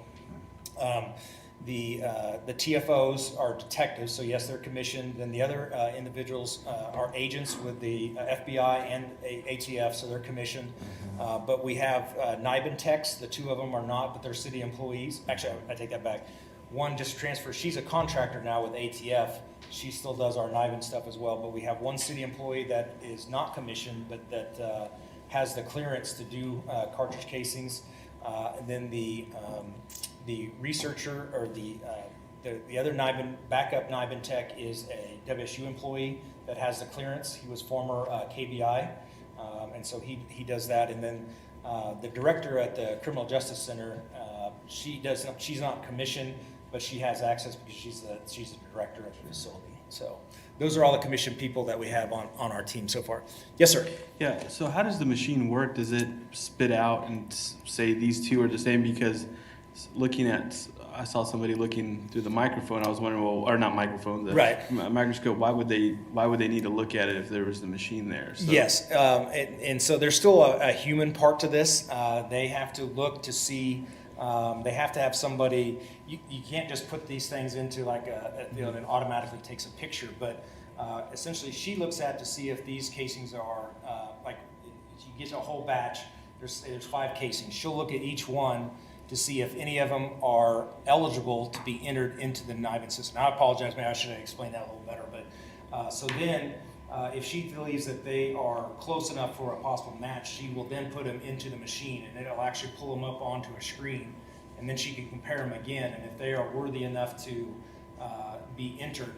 The TFOs are detectives, so yes, they're commissioned. Then the other individuals are agents with the FBI and ATF, so they're commissioned. But we have NIBIN techs. The 2 of them are not, but they're city employees. Actually, I take that back. One just transferred. She's a contractor now with ATF. She still does our NIBIN stuff as well. But we have one city employee that is not commissioned, but that has the clearance to do cartridge casings. And then the researcher or the other backup NIBIN tech is a WSU employee that has the clearance. He was former KBI, and so he does that. And then the director at the Criminal Justice Center, she's not commissioned, but she has access because she's the director of the facility. So those are all the commissioned people that we have on our team so far. Yes, sir. Yeah, so how does the machine work? Does it spit out and say these two are the same? Because I saw somebody looking through the microphone. I was wondering, or not microphone, right. Microscope. Why would they need to look at it if there was the machine there? So. Yes, and so there's still a human part to this. They have to look to see. They have to have somebody. You can't just put these things into like and automatically takes a picture. But essentially, she looks at to see if these casings are like. She gets a whole batch. There's 5 casings. She'll look at each one to see if any of them are eligible to be entered into the NIBIN system. Now, I apologize, maybe I should have explained that a little better. But so then, if she believes that they are close enough for a possible match, she will then put them into the machine, and it'll actually pull them up onto a screen, and then she can compare them again. And if they are worthy enough to be entered,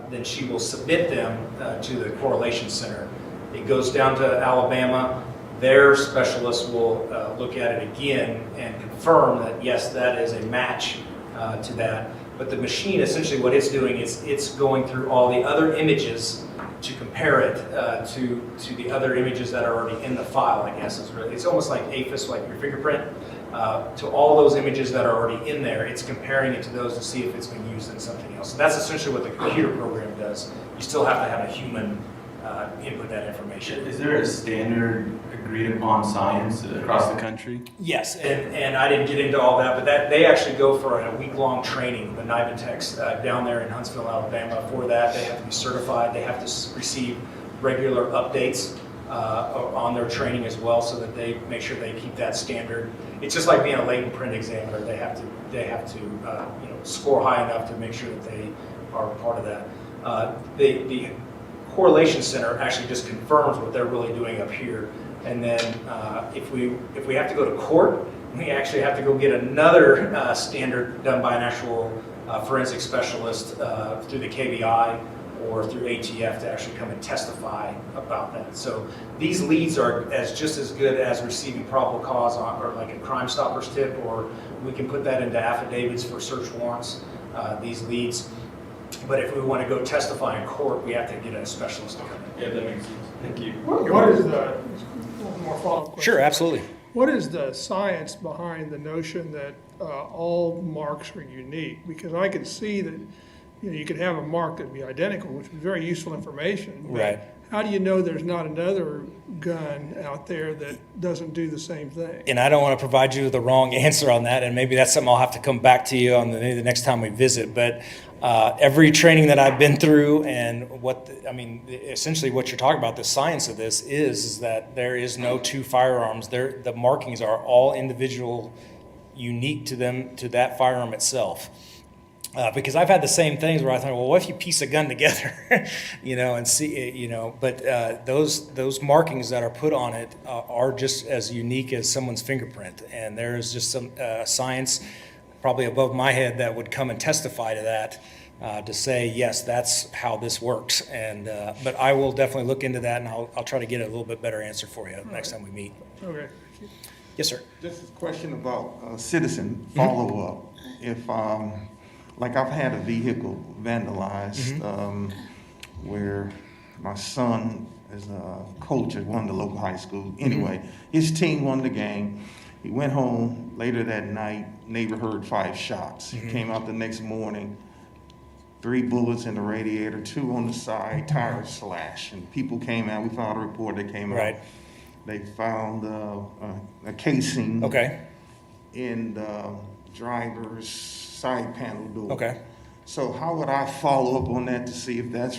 then she will submit them to the correlation center. It goes down to Alabama. Their specialist will look at it again and confirm that yes, that is a match to that. But the machine, essentially what it's doing is it's going through all the other images to compare it to the other images that are already in the file, I guess. It's almost like APHIS, like your fingerprint. To all those images that are already in there, it's comparing it to those to see if it's been used in something else. So that's essentially what the computer program does. You still have to have a human input that information. Is there a standard agreed upon science across the country? Yes, and I didn't get into all that, but they actually go for a week-long training, the NIBIN techs down there in Huntsville, Alabama. For that, they have to be certified. They have to receive regular updates on their training as well, so that they make sure they keep that standard. It's just like being a latent print examiner. They have to score high enough to make sure that they are part of that. The correlation center actually just confirms what they're really doing up here, and then if we have to go to court, we actually have to go get another standard done by an actual forensic specialist through the KBI or through ATF to actually come and testify about that. So these leads are just as good as receiving probable cause or like a Crime Stoppers tip, or we can put that into affidavits for search warrants, these leads. But if we want to go testify in court, we have to get a specialist to come in. Yeah, that makes sense. Thank you. What is the, one more follow-up question? Sure, absolutely. What is the science behind the notion that all marks are unique? Because I could see that you could have a mark that would be identical, which would be very useful information. Right. How do you know there's not another gun out there that doesn't do the same thing? And I don't want to provide you with the wrong answer on that, and maybe that's something I'll have to come back to you on the next time we visit. But every training that I've been through, and essentially what you're talking about, the science of this is that there is no two firearms. The markings are all individual, unique to them, to that firearm itself. Because I've had the same things where I thought, well, what if you piece a gun together, and see, but those markings that are put on it are just as unique as someone's fingerprint. And there is just some science probably above my head that would come and testify to that, to say, yes, that's how this works. And but I will definitely look into that, and I'll try to get a little bit better answer for you next time we meet. Okay. Yes, sir. Just a question about citizen follow-up. If like I've had a vehicle vandalized where my son is a coach at one of the local high schools. Anyway, his team won the game. He went home later that night, neighbor heard 5 shots. He came out the next morning, 3 bullets in the radiator, 2 on the side, tires slashed. And people came out, we filed a report, they came out. They found a casing in the driver's side panel door. Okay. So how would I follow up on that to see if that's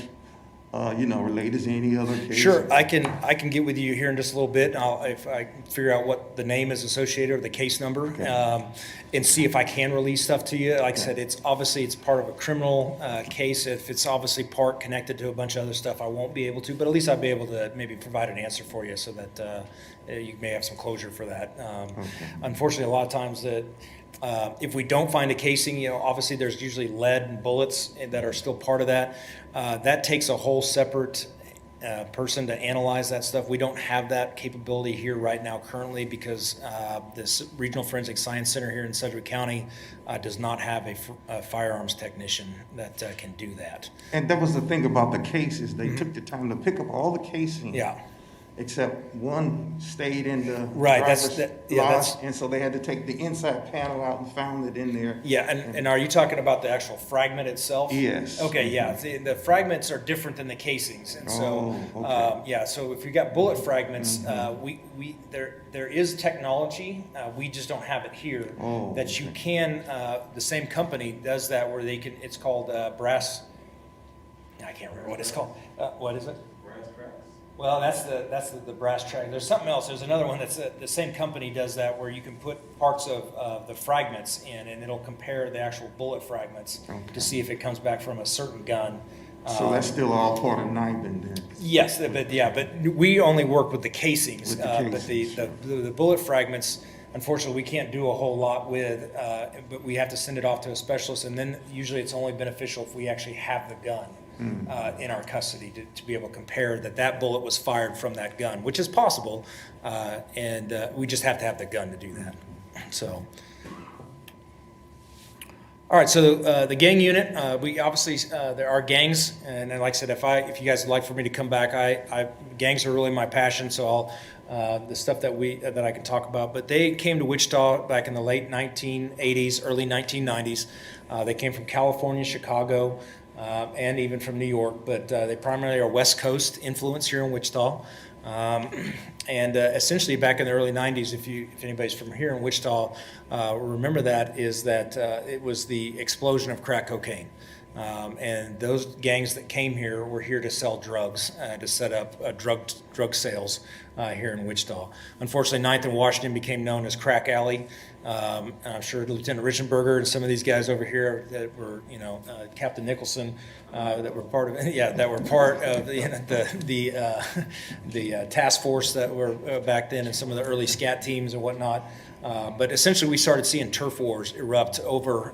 related to any other case? Sure, I can get with you here in just a little bit. If I figure out what the name is associated or the case number, and see if I can release stuff to you. Like I said, it's part of a criminal case. If it's obviously part connected to a bunch of other stuff, I won't be able to. But at least I'll be able to maybe provide an answer for you so that you may have some closure for that. Unfortunately, a lot of times that. If we don't find a casing, obviously there's usually lead and bullets that are still part of that. That takes a whole separate person to analyze that stuff. We don't have that capability here right now currently because this Regional Forensic Science Center here in Sedgwick County does not have a firearms technician that can do that. And that was the thing about the cases. They took the time to pick up all the casing. Yeah. Except one stayed in the Right, driver's that's lot, and so they had to take the inside panel out and found it in there. Yeah, and are you talking about the actual fragment itself? Yes. Okay, yeah, the fragments are different than the casings, and so, yeah, so if you got bullet fragments, there is technology, we just don't have it here, that you can, the same company does that where they can, it's called brass, I can't remember what it's called. What is it? Well, that's the brass track. There's something else. There's another one that's the same company does that where you can put parts of the fragments in and it'll compare the actual bullet fragments to see if it comes back from a certain gun. So that's still all part of NIBIN then? Yes, but we only work with the casings. With the casings. But the bullet fragments, unfortunately, we can't do a whole lot with, but we have to send it off to a specialist, and then usually it's only beneficial if we actually have the gun. In our custody to be able to compare that bullet was fired from that gun, which is possible, and we just have to have the gun to do that. So, all right. So the gang unit, we obviously there are gangs, and like I said, if you guys would like for me to come back, gangs are really my passion. So I'll the stuff that I can talk about. But they came to Wichita back in the late 1980s, early 1990s. They came from California, Chicago. And even from New York, but they primarily are West Coast influence here in Wichita. And essentially back in the early 90s, if anybody's from here in Wichita, remember that it was the explosion of crack cocaine. And those gangs that came here were here to sell drugs, to set up drug sales here in Wichita. Unfortunately, 9th and Washington became known as Crack Alley. I'm sure Lieutenant Richenberger and some of these guys over here that were, Captain Nicholson, that were part of the task force that were back then, and some of the early SCAT teams and whatnot. But essentially, we started seeing turf wars erupt over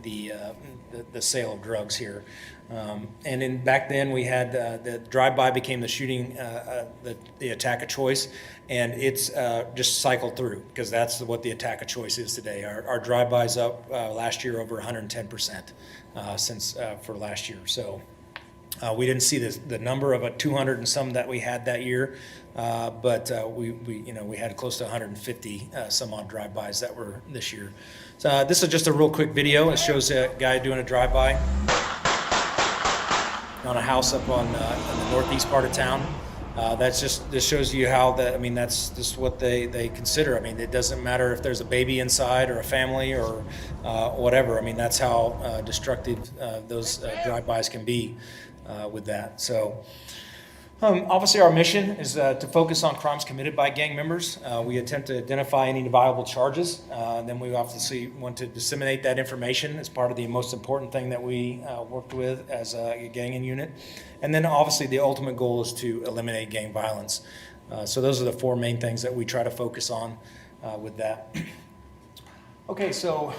the sale of drugs here. And back then we had the drive-by became the shooting, the attack of choice, and it's just cycled through because that's what the attack of choice is today. Our drive-bys up last year over 110% since for last year. So we didn't see the number of 200 and some that we had that year, but we had close to 150 some odd drive-bys that were this year. So this is just a real quick video. It shows a guy doing a drive-by on a house up on the northeast part of town. This shows you how that's just what they consider. It doesn't matter if there's a baby inside or a family or whatever. That's how destructive those drive-bys can be with that. So obviously our mission is to focus on crimes committed by gang members. We attempt to identify any viable charges. Then we obviously want to disseminate that information as part of the most important thing that we worked with as a gang unit. And then obviously the ultimate goal is to eliminate gang violence. So those are the four main things that we try to focus on with that. Okay, so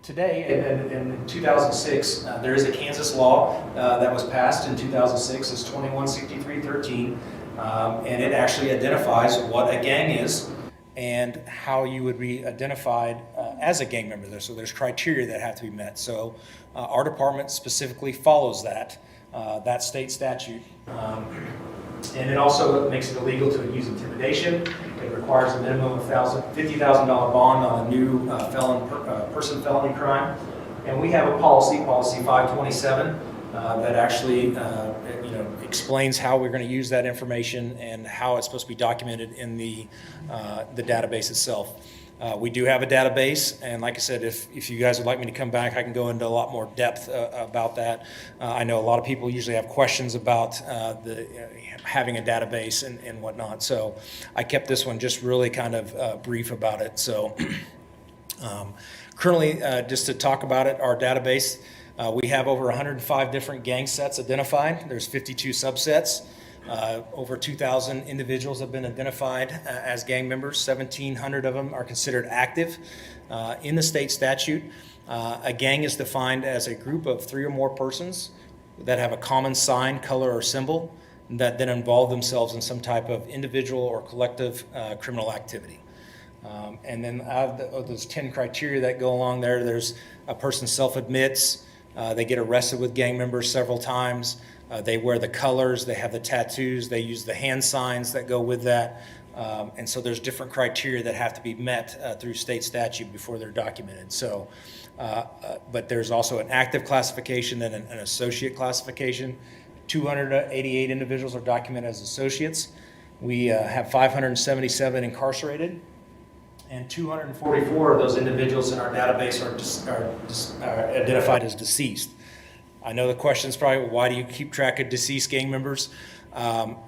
today, in 2006, there is a Kansas law that was passed in 2006. It's 2163-13, and it actually identifies what a gang is and how you would be identified as a gang member there. So there's criteria that have to be met. So our department specifically follows that state statute. And it also makes it illegal to use intimidation. It requires a minimum of $50,000 bond on a new person felony crime. And we have a policy 527, that actually explains how we're going to use that information and how it's supposed to be documented in the database itself. We do have a database, and like I said, if you guys would like me to come back, I can go into a lot more depth about that. I know a lot of people usually have questions about having a database and whatnot, so I kept this one just really kind of brief about it. So currently, just to talk about it, our database, we have over 105 different gang sets identified. There's 52 subsets. Over 2,000 individuals have been identified as gang members. 1,700 of them are considered active. In the state statute, a gang is defined as a group of 3 or more persons that have a common sign, color, or symbol that then involve themselves in some type of individual or collective criminal activity. And then out of those 10 criteria that go along there, there's a person self-admits, they get arrested with gang members several times, they wear the colors, they have the tattoos, they use the hand signs that go with that. And so there's different criteria that have to be met through state statute before they're documented. So, but there's also an active classification and an associate classification. 288 individuals are documented as associates. We have 577 incarcerated, and 244 of those individuals in our database are identified as deceased. I know the question is probably, why do you keep track of deceased gang members?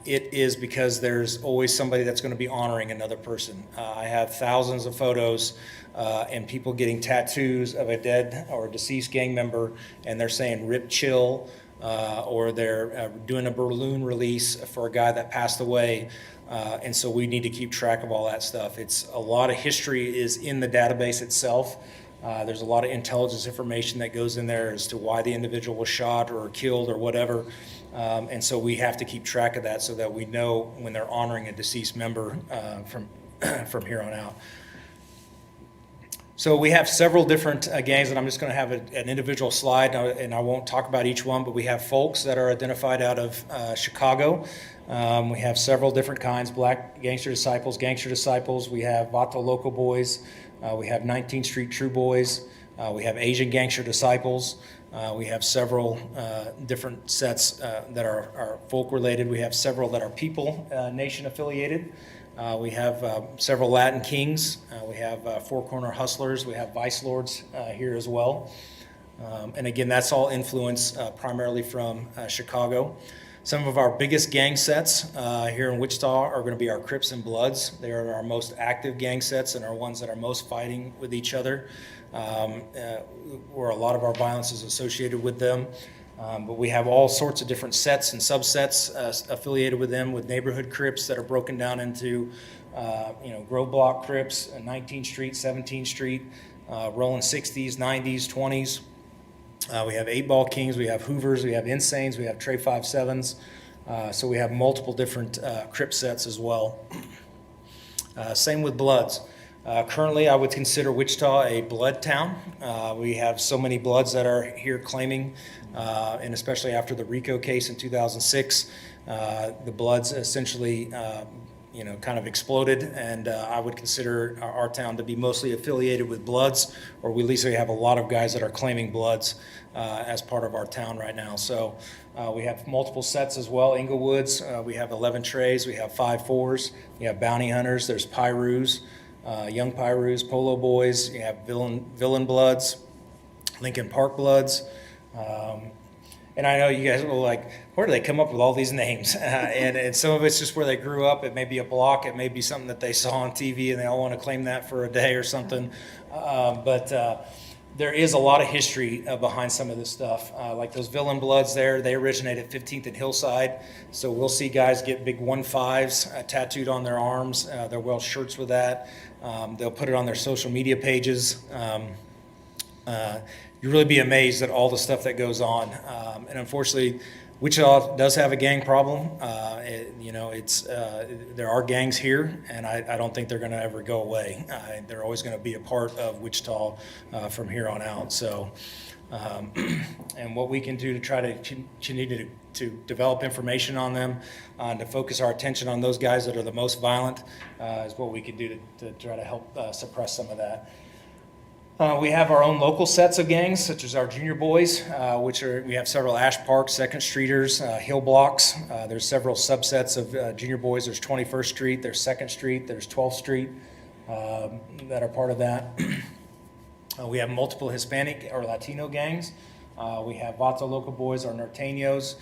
It is because there's always somebody that's going to be honoring another person. I have thousands of photos and people getting tattoos of a dead or deceased gang member, and they're saying "Rip Chill," or they're doing a balloon release for a guy that passed away. And so we need to keep track of all that stuff. It's a lot of history is in the database itself. There's a lot of intelligence information that goes in there as to why the individual was shot or killed or whatever. And so we have to keep track of that so that we know when they're honoring a deceased member from here on out. So we have several different gangs, and I'm just going to have an individual slide, and I won't talk about each one, but we have folks that are identified out of Chicago. We have several different kinds: Black Gangster Disciples, Gangster Disciples. We have Vato Loco Boys. We have 19th Street True Boys. We have Asian Gangster Disciples. We have several different sets that are folk related. We have several that are People Nation affiliated. We have several Latin Kings. We have Four Corner Hustlers. We have Vice Lords here as well. And again, that's all influence primarily from Chicago. Some of our biggest gang sets here in Wichita are going to be our Crips and Bloods. They are our most active gang sets and are ones that are most fighting with each other, where a lot of our violence is associated with them. But we have all sorts of different sets and subsets affiliated with them, with neighborhood Crips that are broken down into, Grove Block Crips, 19th Street, 17th Street, rolling 60s, 90s, 20s. We have 8-Ball Kings, we have Hoovers, we have Insanes, we have Trey 5-7s. So we have multiple different Crip sets as well. Same with Bloods. Currently, I would consider Wichita a blood town. We have so many Bloods that are here claiming, and especially after the RICO case in 2006, the Bloods essentially kind of exploded, and I would consider our town to be mostly affiliated with Bloods, or we at least have a lot of guys that are claiming Bloods as part of our town right now. So we have multiple sets as well. Inglewoods, we have 11 Treys, we have 5-4s, we have Bounty Hunters, there's Pyrus, Young Pyrus, Polo Boys, you have Villain Bloods, Lincoln Park Bloods. And I know you guys will like, where do they come up with all these names? And some of it's just where they grew up. It may be a block. It may be something that they saw on TV and they all want to claim that for a day or something. But there is a lot of history behind some of this stuff. Like those Villain Bloods there, they originate at 15th and Hillside. So we'll see guys get big 1-5s tattooed on their arms. They'll wear shirts with that. They'll put it on their social media pages. You really be amazed at all the stuff that goes on. And unfortunately, Wichita does have a gang problem. There are gangs here, and I don't think they're going to ever go away. They're always going to be a part of Wichita from here on out. So, and what we can do to try to continue to develop information on them, to focus our attention on those guys that are the most violent, is what we can do to try to help suppress some of that. We have our own local sets of gangs, such as our Junior Boys, we have several Ash Park, 2nd Streeters, Hill Blocks. There's several subsets of Junior Boys. There's 21st Street, there's 2nd Street, there's 12th Street. that are part of that. We have multiple Hispanic or Latino gangs. We have Vato Local Boys or Norteños.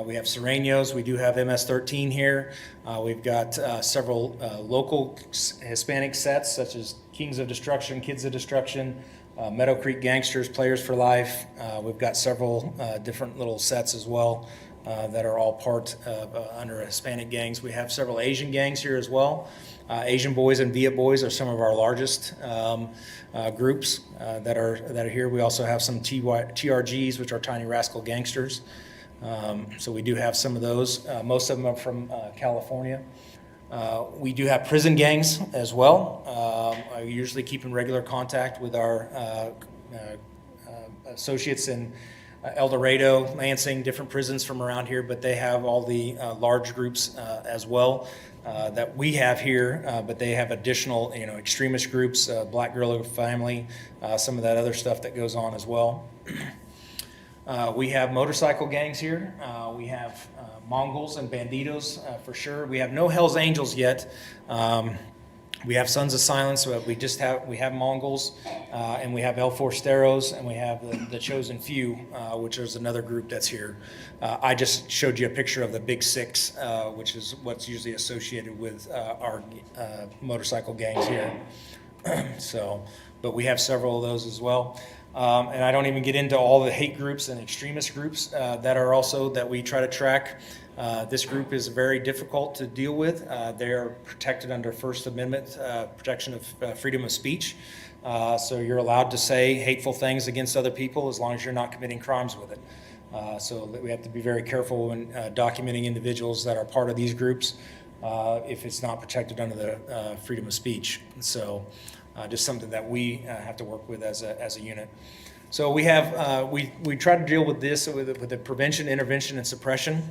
We have Sereños. We do have MS-13 here. We've got several local Hispanic sets such as Kings of Destruction, Kids of Destruction, Meadow Creek Gangsters, Players for Life. We've got several different little sets as well that are all part of under Hispanic gangs. We have several Asian gangs here as well. Asian Boys and Viet Boys are some of our largest groups that are here. We also have some TRGs, which are Tiny Rascal Gangsters. So we do have some of those. Most of them are from California. We do have prison gangs as well. I usually keep in regular contact with our associates in El Dorado, Lansing, different prisons from around here, but they have all the large groups as well that we have here, but they have additional, extremist groups, Black Guerrilla Family, some of that other stuff that goes on as well. We have motorcycle gangs here. We have Mongols and Banditos for sure. We have no Hells Angels yet. We have Sons of Silence, but we have Mongols, and we have El Forsteros, and we have the Chosen Few, which is another group that's here. I just showed you a picture of the Big Six, which is what's usually associated with our motorcycle gangs here. But we have several of those as well. And I don't even get into all the hate groups and extremist groups that we try to track. This group is very difficult to deal with. They are protected under First Amendment protection of freedom of speech. So you're allowed to say hateful things against other people as long as you're not committing crimes with it. So we have to be very careful when documenting individuals that are part of these groups if it's not protected under the freedom of speech. So just something that we have to work with as a unit. So we have we try to deal with this with the prevention, intervention, and suppression.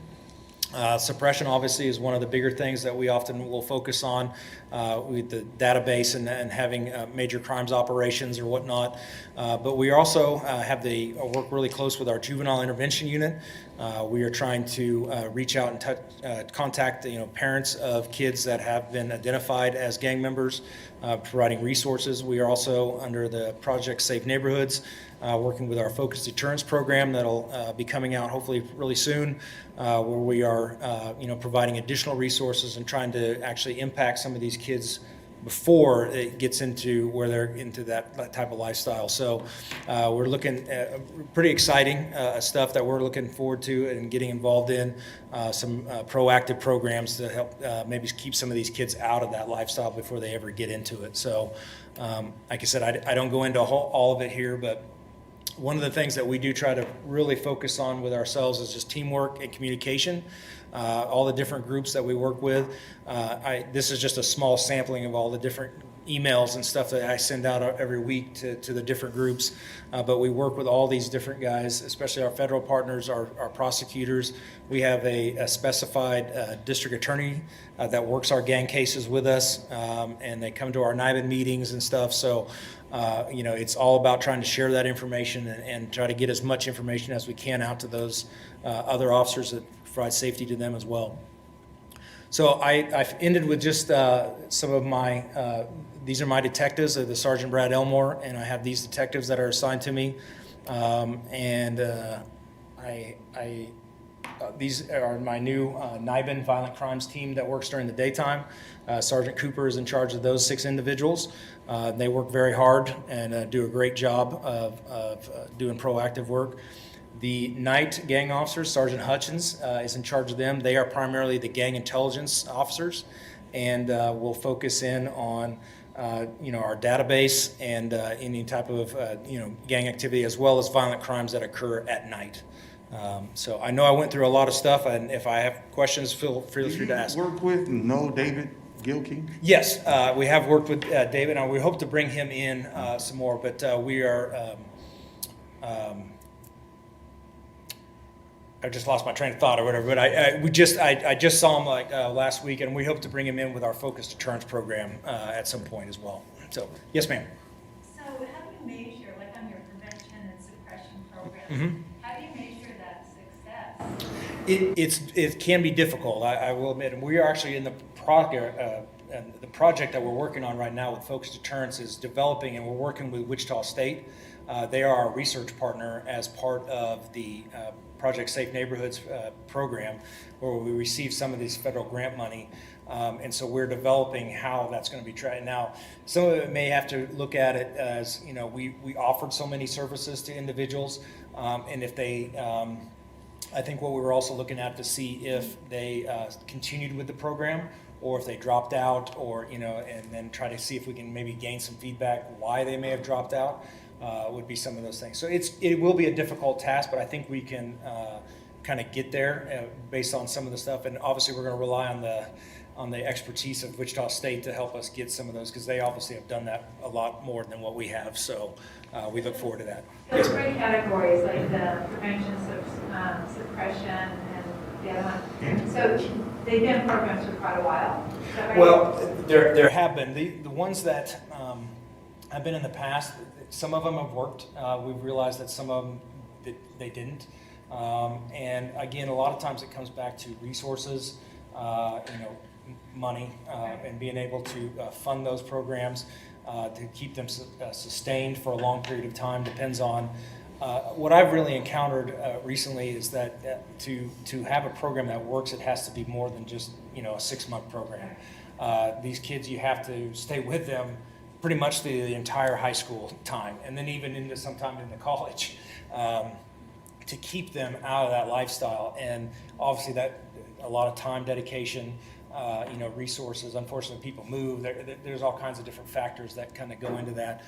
Suppression obviously is one of the bigger things that we often will focus on with the database and having major crimes operations or whatnot. But we also work really close with our juvenile intervention unit. We are trying to reach out and contact parents of kids that have been identified as gang members, providing resources. We are also under the Project Safe Neighborhoods, working with our Focused Deterrence program that'll be coming out hopefully really soon, where we are providing additional resources and trying to actually impact some of these kids before it gets into where they're into that type of lifestyle. So we're looking at pretty exciting stuff that we're looking forward to and getting involved in, some proactive programs to help maybe keep some of these kids out of that lifestyle before they ever get into it. So like I said, I don't go into all of it here, but one of the things that we do try to really focus on with ourselves is just teamwork and communication. All the different groups that we work with. This is just a small sampling of all the different emails and stuff that I send out every week to the different groups. But we work with all these different guys, especially our federal partners, our prosecutors. We have a specified district attorney that works our gang cases with us, and they come to our NIBIN meetings and stuff. So, it's all about trying to share that information and try to get as much information as we can out to those other officers that provide safety to them as well. So I've ended with just some of my, these are my detectives, the Sergeant Brad Elmore, and I have these detectives that are assigned to me. These are my new NIBIN violent crimes team that works during the daytime. Sergeant Cooper is in charge of those 6 individuals. They work very hard and do a great job of doing proactive work. The night gang officers, Sergeant Hutchins is in charge of them. They are primarily the gang intelligence officers, and will focus in on our database and any type of gang activity, as well as violent crimes that occur at night. So I know I went through a lot of stuff, and if I have questions, feel free to ask. Work with and know David Gilkey? Yes, we have worked with David, and we hope to bring him in some more, but we are I just lost my train of thought or whatever, but I just saw him last week, and we hope to bring him in with our Focused Deterrence program at some point as well. So, yes, ma'am. So how do you measure, like on your prevention and suppression program, how do you measure that success? It can be difficult, I will admit, and we are actually in the and the project that we're working on right now with Focused Deterrence is developing, and we're working with Wichita State. They are our research partner as part of the Project Safe Neighborhoods program, where we receive some of this federal grant money. And so we're developing how that's going to be tried. Now, some of it may have to look at it as, you know, we offered so many services to individuals, and if they, I think what we were also looking at to see if they continued with the program, or if they dropped out, or, you know, and then try to see if we can maybe gain some feedback why they may have dropped out, would be some of those things. So it will be a difficult task, but I think we can kind of get there based on some of the stuff. And obviously we're going to rely on the expertise of Wichita State to help us get some of those, because they obviously have done that a lot more than what we have. So we look forward to that. Those three categories, like the prevention, suppression, and the other one. So they've been programs for quite a while. Is that right? Well, there have been the ones that have been in the past. Some of them have worked. We've realized that some of them they didn't. And again, a lot of times it comes back to resources, money, and being able to fund those programs to keep them sustained for a long period of time. Depends on what I've really encountered recently is that to have a program that works, it has to be more than just a 6-month program. These kids, you have to stay with them pretty much the entire high school time, and then even into sometime into college, to keep them out of that lifestyle. And obviously that a lot of time dedication, resources. Unfortunately, people move. There's all kinds of different factors that kind of go into that.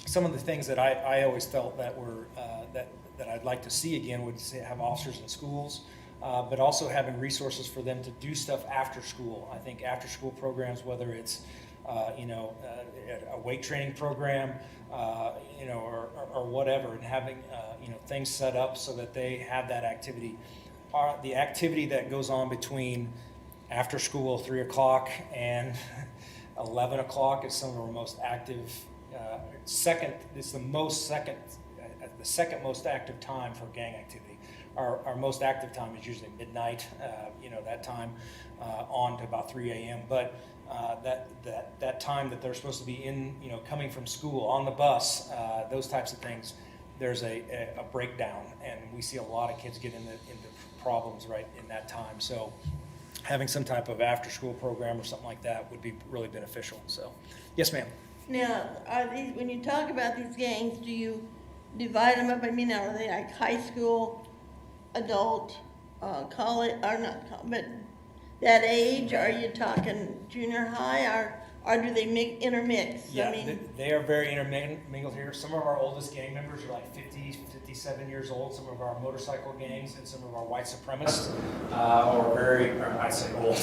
Some of the things that I always felt that were that I'd like to see again would have officers in schools, but also having resources for them to do stuff after school. I think after school programs, whether it's a weight training program, or whatever, and having things set up so that they have that activity. The activity that goes on between after school, 3 o'clock, and 11 o'clock is some of our most active. The second most active time for gang activity. Our most active time is usually midnight, that time on to about 3 a.m. But that time that they're supposed to be in, coming from school, on the bus, those types of things, there's a breakdown, and we see a lot of kids get into problems right in that time. So having some type of after-school program or something like that would be really beneficial. So, yes, ma'am. Now, when you talk about these gangs, do you divide them up? I mean, are they like high school, adult, college, or not college, but that age? Are you talking junior high, or do they intermix? Yeah, I mean, they are very intermingled here. Some of our oldest gang members are like 50, 57 years old. Some of our motorcycle gangs and some of our white supremacists are very, I'd say old.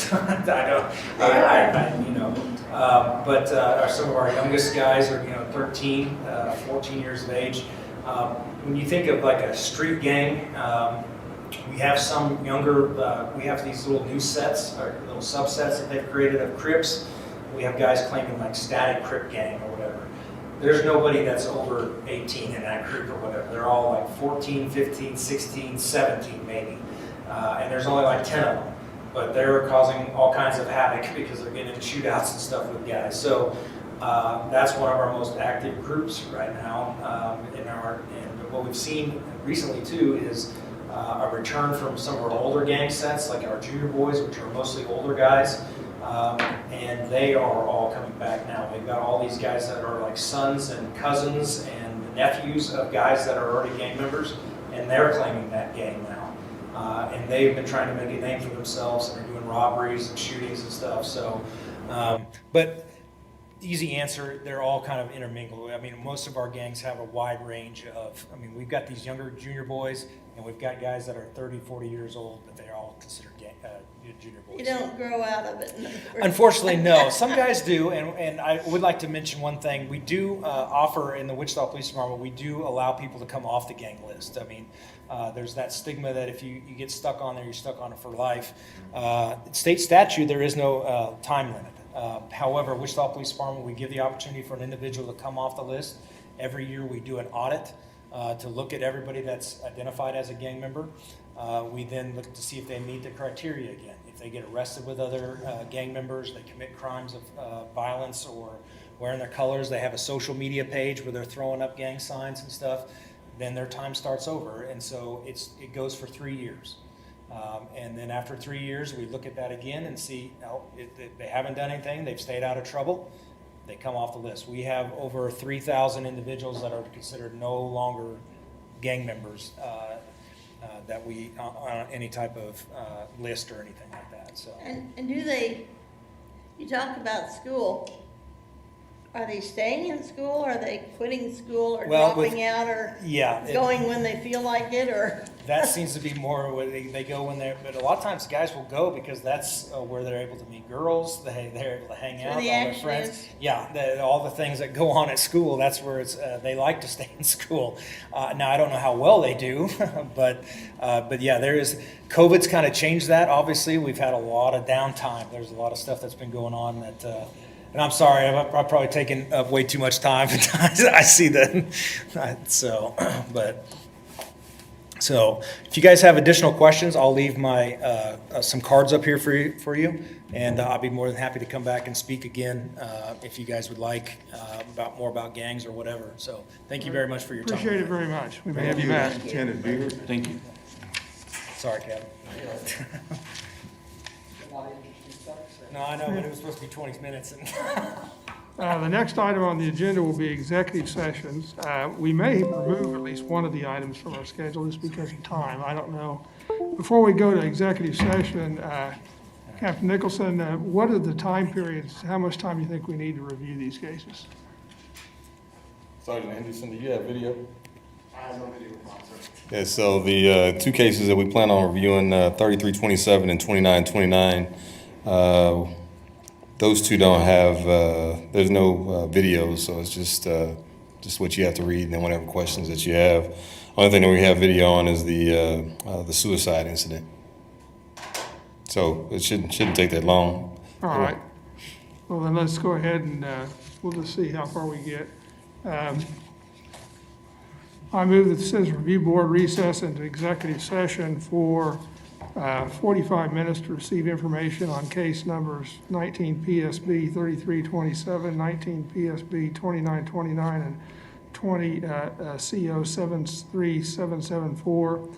But some of our youngest guys are 13, 14 years of age. When you think of like a street gang, we have some younger, we have these little new sets, or little subsets that they've created of Crips. We have guys claiming like static Crip gang or whatever. There's nobody that's over 18 in that group or whatever. They're all like 14, 15, 16, 17 maybe. And there's only like 10 of them. But they're causing all kinds of havoc because they're getting into shootouts and stuff with guys. So that's one of our most active groups right now. And what we've seen recently too is a return from some of our older gang sets, like our junior boys, which are mostly older guys. And they are all coming back now. They've got all these guys that are like sons and cousins and nephews of guys that are already gang members, and they're claiming that gang now. And they've been trying to make a name for themselves, and they're doing robberies and shootings and stuff. So, but easy answer, they're all kind of intermingled. I mean, most of our gangs have a wide range of, we've got these younger junior boys, and we've got guys that are 30, 40 years old, but they're all considered junior boys. you don't grow out of it. Unfortunately, no. Some guys do, and I would like to mention one thing. We do offer in the Wichita Police Department, we do allow people to come off the gang list. There's that stigma that if you get stuck on there, you're stuck on it for life. State statute, there is no time limit. However, Wichita Police Department, we give the opportunity for an individual to come off the list. Every year we do an audit to look at everybody that's identified as a gang member. We then look to see if they meet the criteria again. If they get arrested with other gang members, they commit crimes of violence or wearing their colors, they have a social media page where they're throwing up gang signs and stuff, then their time starts over. And so it goes for 3 years. And then after 3 years, we look at that again and see, they haven't done anything, they've stayed out of trouble, they come off the list. We have over 3,000 individuals that are considered no longer gang members that we on any type of list or anything like that. So. And do they, you talk about school, are they staying in school? Are they quitting school or dropping out or going when they feel like it or? That seems to be more where they go when they're, but a lot of times guys will go because that's where they're able to meet girls, they're able to hang out, all their friends. Yeah, all the things that go on at school, that's where it's, they like to stay in school. Now, I don't know how well they do, but yeah, COVID's kind of changed that, obviously. We've had a lot of downtime. There's a lot of stuff that's been going on that, and I'm sorry, I've probably taken up way too much time. I see that, So if you guys have additional questions, I'll leave my some cards up here for you, and I'll be more than happy to come back and speak again if you guys would like more about gangs or whatever. So thank you very much for your time. Appreciate it very much. We may have you back. Lieutenant Beard. Thank you. Sorry, Kevin. No, I know, but it was supposed to be 20 minutes. The next item on the agenda will be executive sessions. We may remove at least one of the items from our schedule just because of time. I don't know. Before we go to executive session, Captain Nicholson, what are the time periods? How much time do you think we need to review these cases? Sergeant Henderson, do you have video? I have no video response, sir. Yeah, so the two cases that we plan on reviewing, 3327 and 2929, those two don't have, there's no videos, so it's just what you have to read and then whatever questions that you have. Only thing that we have video on is the suicide incident. So it shouldn't take that long. All right. Well, then let's go ahead and we'll just see how far we get. I move that the Citizens Review Board recess into executive session for 45 minutes to receive information on case numbers 19 PSB 3327, 19 PSB 2929, and 20 CO 73774,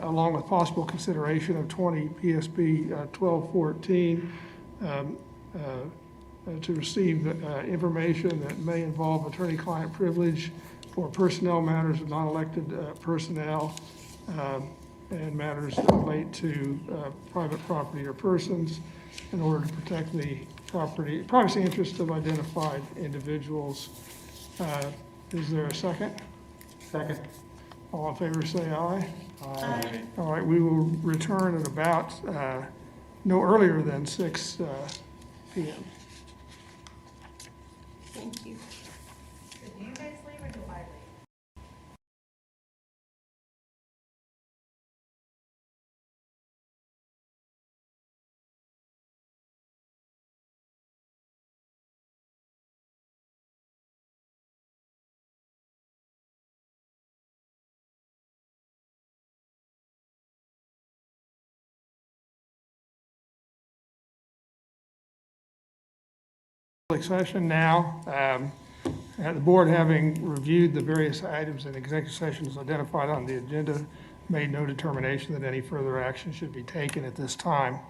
along with possible consideration of 20 PSB 1214 to receive information that may involve attorney-client privilege for personnel matters of non-elected personnel, and matters that relate to private property or persons in order to protect the privacy interests of identified individuals. Is there a second? Second. All in favor say aye. Aye. All right, we will return at about no earlier than 6 p.m. Thank you. Do you guys leave or do I leave? Public session now. The board, having reviewed the various items in executive sessions identified on the agenda, made no determination that any further action should be taken at this time.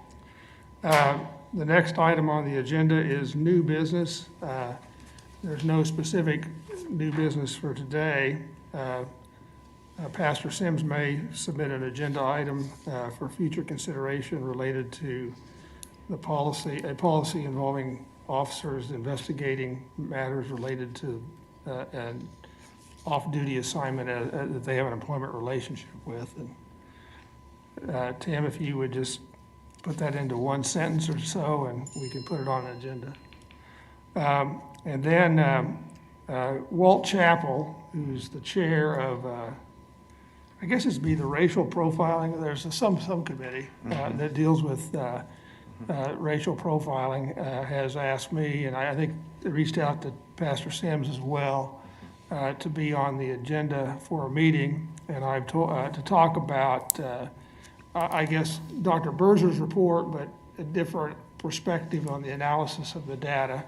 The next item on the agenda is new business. There's no specific new business for today. Pastor Sims may submit an agenda item for future consideration related to a policy involving officers investigating matters related to an off-duty assignment that they have an employment relationship with. And Tim, if you would just put that into one sentence or so, and we can put it on an agenda. And then Walt Chappell, who's the chair of, I guess it'd be the racial profiling. There's some subcommittee that deals with racial profiling, has asked me, and I think they reached out to Pastor Sims as well, to be on the agenda for a meeting, and I've to talk about I guess, Dr. Berzer's report, but a different perspective on the analysis of the data.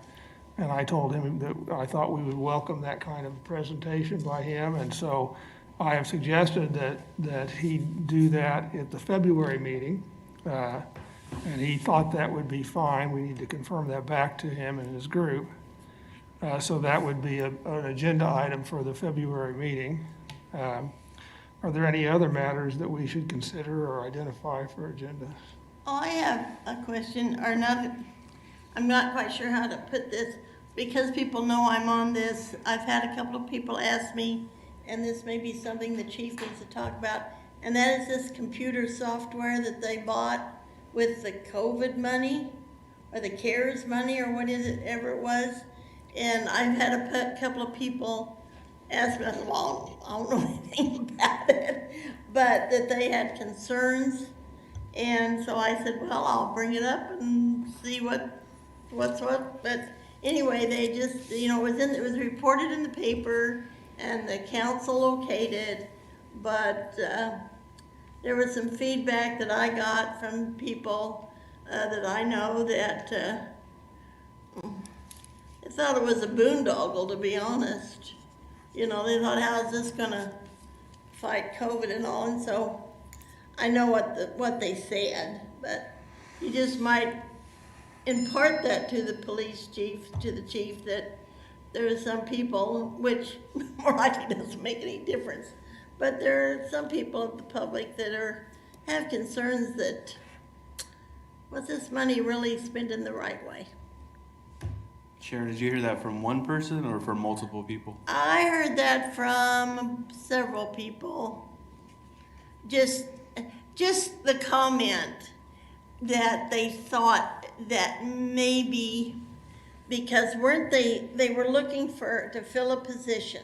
And I told him that I thought we would welcome that kind of presentation by him. And so I have suggested that he do that at the February meeting. And he thought that would be fine. We need to confirm that back to him and his group. So that would be an agenda item for the February meeting. Are there any other matters that we should consider or identify for agenda? Oh, I have a question, or not, I'm not quite sure how to put this, because people know I'm on this. I've had a couple of people ask me, and this may be something the chief needs to talk about, and that is this computer software that they bought with the COVID money, or the CARES money, or what is it, ever it was. And I've had a couple of people ask me, I said, well, I don't know anything about it, but that they had concerns. And so I said, well, I'll bring it up and see what's what. But anyway, they just, you know, it was reported in the paper and the council okayed it. But there was some feedback that I got from people that I know that they thought it was a boondoggle, to be honest. You know, they thought, how is this gonna fight COVID and all? And so I know what they said, but you just might impart that to the police chief, to the chief, that there are some people, which more likely doesn't make any difference, but there are some people of the public that have concerns that, was this money really spent in the right way? Sharon, did you hear that from one person or from multiple people? I heard that from several people. Just the comment that they thought that maybe, because weren't they were looking to fill a position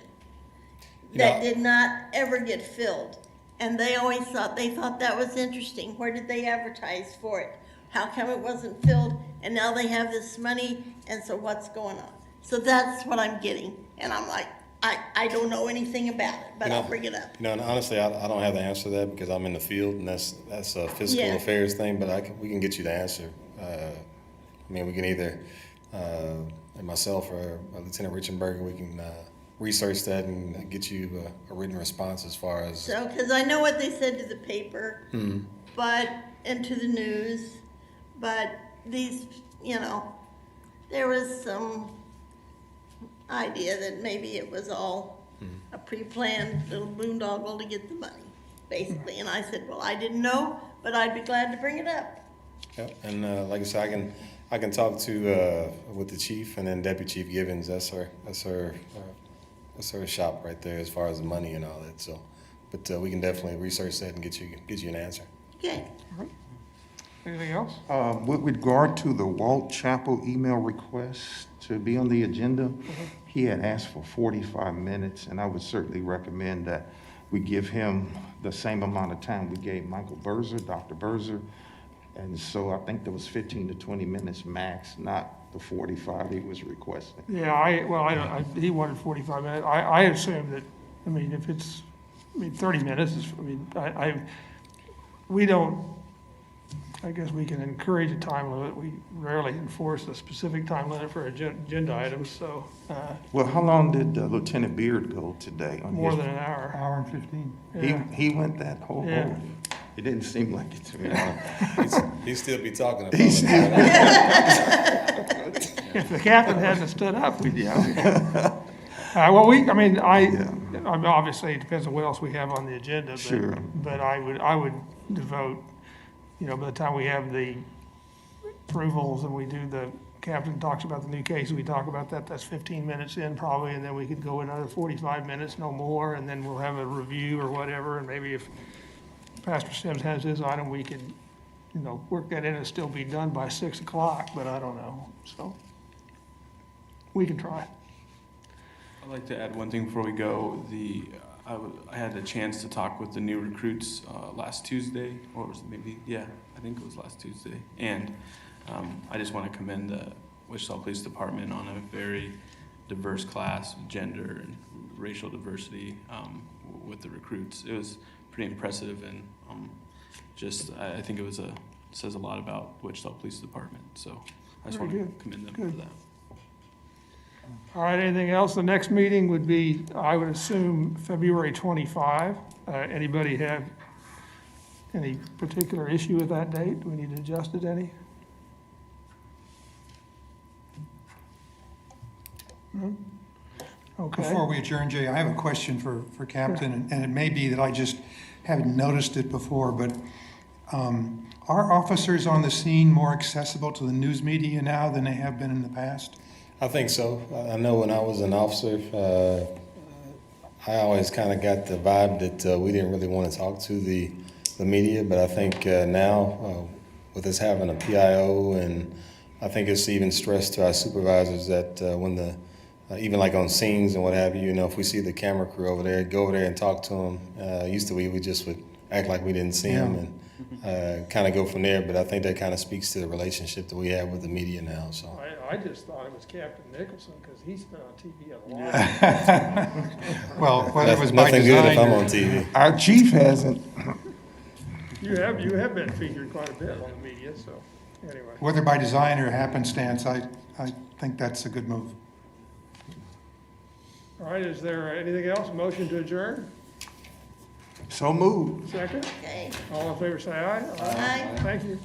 that did not ever get filled. And they always thought that was interesting. Where did they advertise for it? How come it wasn't filled? And now they have this money, and so what's going on? So that's what I'm getting. And I'm like, I don't know anything about it, but I'll bring it up. You know, and honestly, I don't have the answer to that because I'm in the field, and that's a fiscal affairs thing. But we can get you the answer. I mean, we can either myself or Lieutenant Richenberger, we can research that and get you a written response as far as. So, because I know what they said to the paper, and to the news, but these, you know, there was some idea that maybe it was all a pre-planned little boondoggle to get the money, basically. And I said, well, I didn't know, but I'd be glad to bring it up. Yeah, and like I said, I can talk to with the chief and then Deputy Chief Givens. That's her shop right there as far as the money and all that. So, but we can definitely research that and get you an answer. Okay. Anything else? With regard to the Walt Chapel email request to be on the agenda, he had asked for 45 minutes, and I would certainly recommend that we give him the same amount of time we gave Michael Berzer, Dr. Berzer. And so I think there was 15 to 20 minutes max, not the 45 he was requesting. Yeah, he wanted 45 minutes. I assume that, I mean, if it's, 30 minutes is, we don't, I guess we can encourage a time limit. We rarely enforce a specific time limit for agenda items, so. Well, how long did Lieutenant Beard go today? More than an hour. Hour and 15. Yeah. He went that whole. Yeah. It didn't seem like it to me. He still be talking about He's it. If the captain hadn't stood up, we'd, obviously, it depends on what else we have on the agenda. But, Sure. But I would devote, by the time we have the approvals and we do the captain talks about the new case, we talk about that, that's 15 minutes in probably, and then we could go another 45 minutes, no more, and then we'll have a review or whatever, and maybe if Pastor Sims has his item, we could, work that in and still be done by 6 o'clock, but I don't know, so we can try. I'd like to add one thing before we go. I had a chance to talk with the new recruits last Tuesday, or was it maybe? Yeah, I think it was last Tuesday. And I just want to commend the Wichita Police Department on a very diverse class, gender and racial diversity with the recruits. It was pretty impressive, and just, I think it says a lot about Wichita Police Department, so I just Very want good. to commend them Good. for that. All right, anything else? The next meeting would be, I would assume, February 25. Anybody have any particular issue with that date? Do we need to adjust it any? No? Okay. Before we adjourn, Jay, I have a question for Captain, and it may be that I just haven't noticed it before, but are officers on the scene more accessible to the news media now than they have been in the past? I think so. I know when I was an officer, I always kind of got the vibe that we didn't really want to talk to the media, but I think now with us having a PIO, and I think it's even stressed to our supervisors that when the even like on scenes and what have you, if we see the camera crew over there, go over there and talk to them. Used to we just would act like we didn't see them and kind of go from there. But I think that kind of speaks to the relationship that we have with the media now. So I just thought it was Captain Nicholson because he's been on TV a lot. Well, whether it was by nothing good if design I'm or- on TV. Our chief hasn't. You have been featured quite a bit on the media, so anyway. Whether by design or happenstance, I think that's a good move. All right, is there anything else? Motion to adjourn? So moved. Second? Okay. All in favor, say aye. Aye. Thank you.